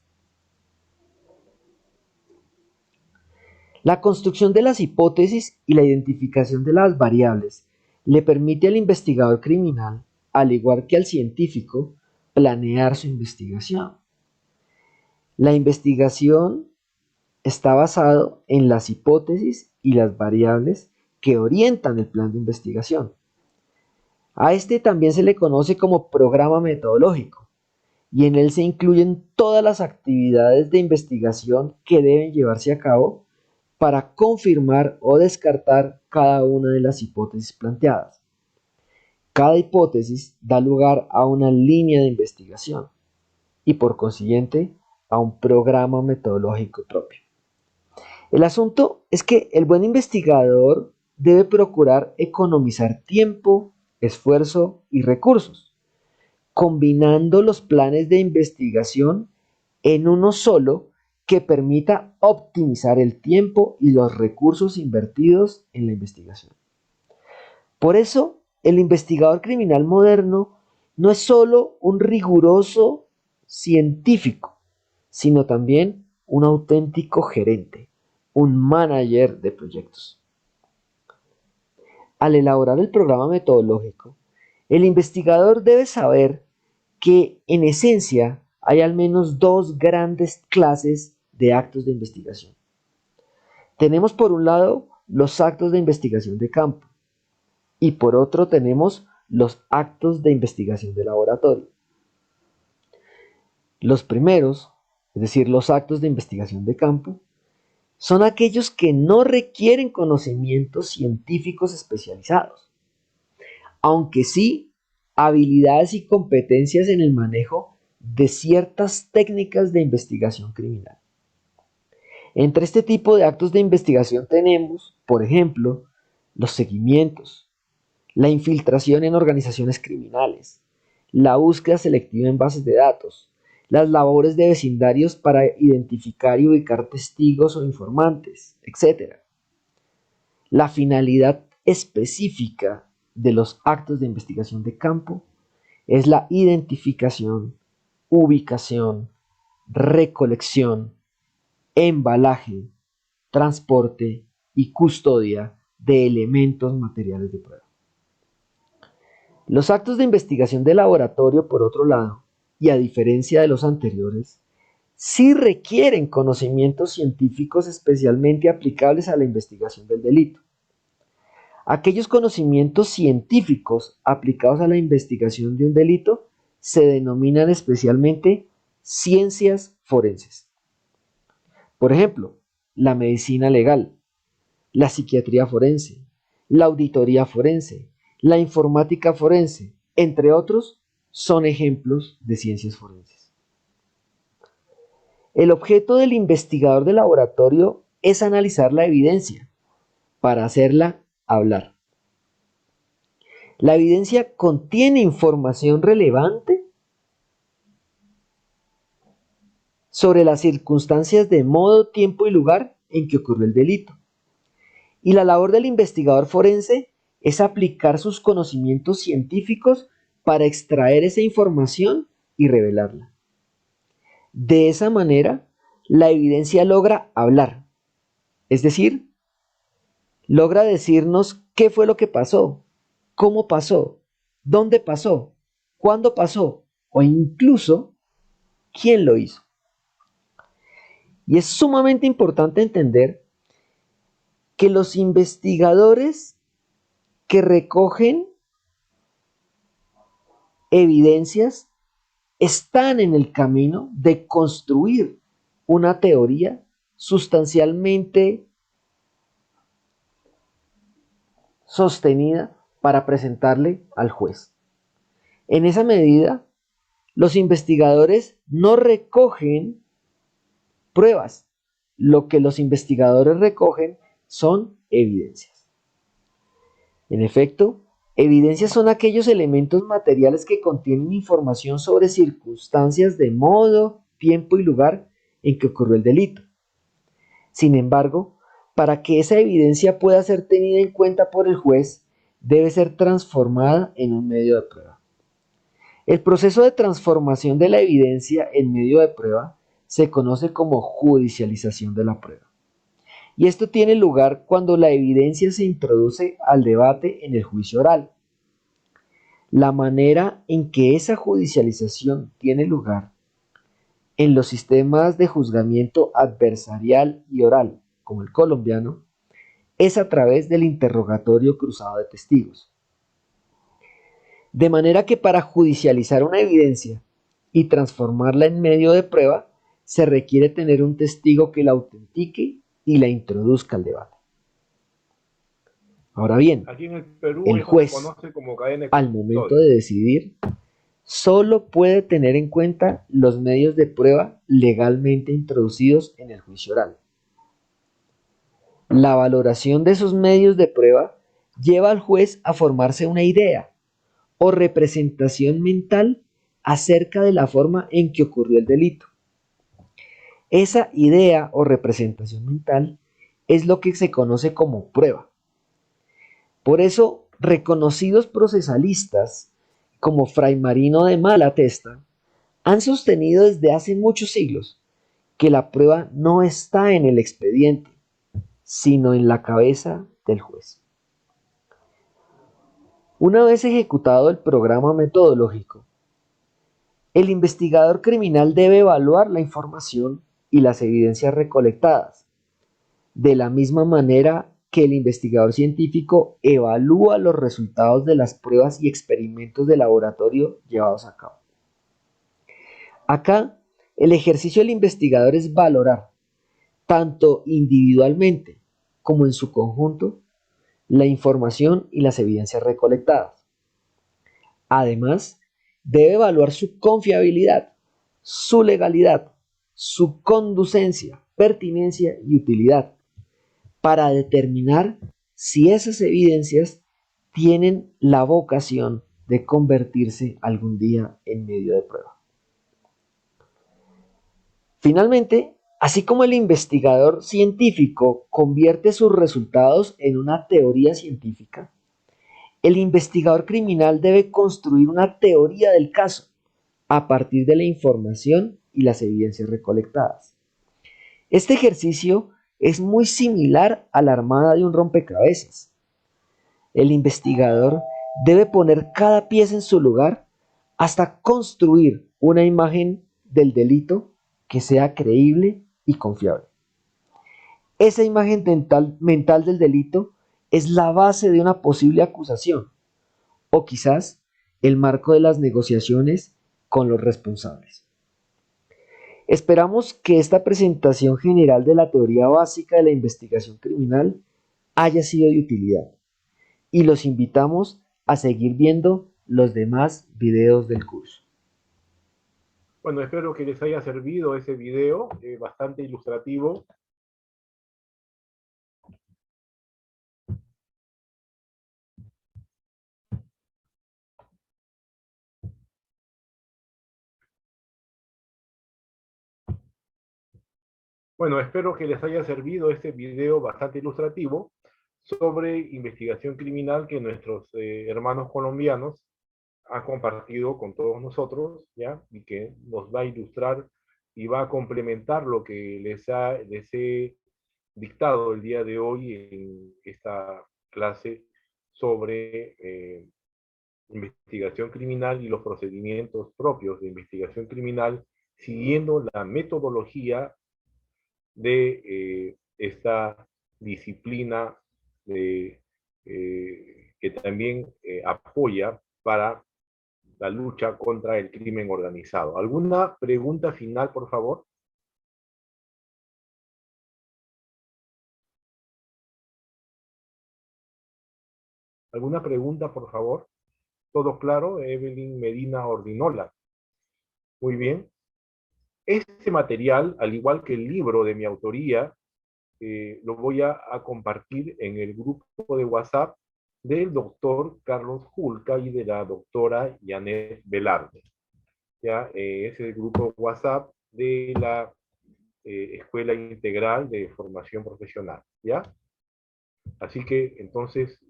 La construcción de las hipótesis y la identificación de las variables le permite al investigador criminal, al igual que al científico, planear su investigación. La investigación está basada en las hipótesis y las variables que orientan el plan de investigación. A este también se le conoce como programa metodológico, y en él se incluyen todas las actividades de investigación que deben llevarse a cabo para confirmar o descartar cada una de las hipótesis planteadas. Cada hipótesis da lugar a una línea de investigación y por consiguiente a un programa metodológico propio. El asunto es que el buen investigador debe procurar economizar tiempo, esfuerzo y recursos, combinando los planes de investigación en uno solo que permita optimizar el tiempo y los recursos invertidos en la investigación. Por eso, el investigador criminal moderno no es solo un riguroso científico, sino también un auténtico gerente, un manager de proyectos. Al elaborar el programa metodológico, el investigador debe saber que en esencia hay al menos dos grandes clases de actos de investigación. Tenemos por un lado los actos de investigación de campo y por otro tenemos los actos de investigación de laboratorio. Los primeros, es decir, los actos de investigación de campo, son aquellos que no requieren conocimientos científicos especializados, aunque sí habilidades y competencias en el manejo de ciertas técnicas de investigación criminal. Entre este tipo de actos de investigación tenemos, por ejemplo, los seguimientos, la infiltración en organizaciones criminales, la búsqueda selectiva en bases de datos, las labores de vecindarios para identificar y ubicar testigos o informantes, etc. La finalidad específica de los actos de investigación de campo es la identificación, ubicación, recolección, embalaje, transporte y custodia de elementos materiales de prueba. Los actos de investigación de laboratorio, por otro lado, y a diferencia de los anteriores, sí requieren conocimientos científicos especialmente aplicables a la investigación del delito. Aquellos conocimientos científicos aplicados a la investigación de un delito se denominan especialmente ciencias forenses. Por ejemplo, la medicina legal, la psiquiatría forense, la auditoría forense, la informática forense, entre otros, son ejemplos de ciencias forenses. El objeto del investigador de laboratorio es analizar la evidencia para hacerla hablar. La evidencia contiene información relevante sobre las circunstancias de modo, tiempo y lugar en que ocurrió el delito. Y la labor del investigador forense es aplicar sus conocimientos científicos para extraer esa información y revelarla. De esa manera, la evidencia logra hablar, es decir, logra decirnos qué fue lo que pasó, cómo pasó, dónde pasó, cuándo pasó o incluso quién lo hizo. Y es sumamente importante entender que los investigadores que recogen evidencias están en el camino de construir una teoría sustancialmente sostenida para presentarle al juez. En esa medida, los investigadores no recogen pruebas, lo que los investigadores recogen son evidencias. En efecto, evidencias son aquellos elementos materiales que contienen información sobre circunstancias de modo, tiempo y lugar en que ocurrió el delito. Sin embargo, para que esa evidencia pueda ser tenida en cuenta por el juez, debe ser transformada en un medio de prueba. El proceso de transformación de la evidencia en medio de prueba se conoce como judicialización de la prueba. Y esto tiene lugar cuando la evidencia se introduce al debate en el juicio oral. La manera en que esa judicialización tiene lugar en los sistemas de juzgamiento adversarial y oral, como el colombiano, es a través del interrogatorio cruzado de testigos. De manera que para judicializar una evidencia y transformarla en medio de prueba, se requiere tener un testigo que la autentique y la introduzca al debate. Ahora bien, Aquí en el Perú el eso se juez, conoce como cadena de al momento custodia. de decidir, solo puede tener en cuenta los medios de prueba legalmente introducidos en el juicio oral. La valoración de esos medios de prueba lleva al juez a formarse una idea o representación mental acerca de la forma en que ocurrió el delito. Esa idea o representación mental es lo que se conoce como prueba. Por eso, reconocidos procesalistas como Fray Marino de Malatesta han sostenido desde hace muchos siglos que la prueba no está en el expediente, sino en la cabeza del juez. Una vez ejecutado el programa metodológico, el investigador criminal debe evaluar la información y las evidencias recolectadas, de la misma manera que el investigador científico evalúa los resultados de las pruebas y experimentos de laboratorio llevados a cabo. Acá, el ejercicio del investigador es valorar, tanto individualmente como en su conjunto, la información y las evidencias recolectadas. Además, debe evaluar su confiabilidad, su legalidad, su conducencia, pertinencia y utilidad, para determinar si esas evidencias tienen la vocación de convertirse algún día en medio de prueba. Finalmente, así como el investigador científico convierte sus resultados en una teoría científica, el investigador criminal debe construir una teoría del caso a partir de la información y las evidencias recolectadas. Este ejercicio es muy similar a la armada de un rompecabezas. El investigador debe poner cada pieza en su lugar hasta construir una imagen del delito que sea creíble y confiable. Esa imagen mental del delito es la base de una posible acusación o quizás el marco de las negociaciones con los responsables. Esperamos que esta presentación general de la teoría básica de la investigación criminal haya sido de utilidad y los invitamos a seguir viendo los demás videos del curso. Bueno, espero que les haya servido ese video, bastante ilustrativo. Bueno, espero que les haya servido este video bastante ilustrativo sobre investigación criminal que nuestros hermanos colombianos han compartido con todos nosotros, ¿ya? Y que nos va a ilustrar y va a complementar lo que les he dictado el día de hoy en esta clase sobre investigación criminal y los procedimientos propios de investigación criminal, siguiendo la metodología de esta disciplina que también apoya para la lucha contra el crimen organizado. ¿Alguna pregunta final, por favor? ¿Alguna pregunta, por favor? ¿Todo claro? Evelyn Medina Ordinola. Muy bien. Este material, al igual que el libro de mi autoría, lo voy a compartir en el grupo de WhatsApp del doctor Carlos Julca y de la doctora Janet Velarde. ¿Ya? Es el grupo WhatsApp de la Escuela Integral de Formación Profesional. ¿Ya? Así que, entonces,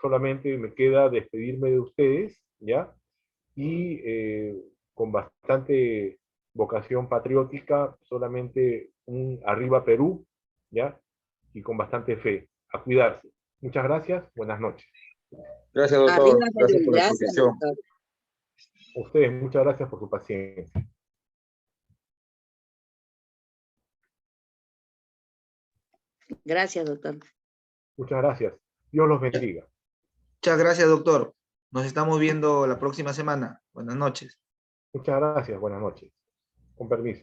solamente me queda despedirme de ustedes, ¿ya? Y con bastante vocación patriótica, solamente un arriba Perú, ¿ya? Y con bastante fe. A cuidarse. Muchas gracias, buenas noches. Gracias, doctor. Arriba, Gracias por la gracias, explicación. doctor. A ustedes, muchas gracias por su paciencia. Gracias, doctor. Muchas gracias. Dios los bendiga. Muchas gracias, doctor. Nos estamos viendo la próxima semana. Buenas noches. Muchas gracias, buenas noches. Con permiso.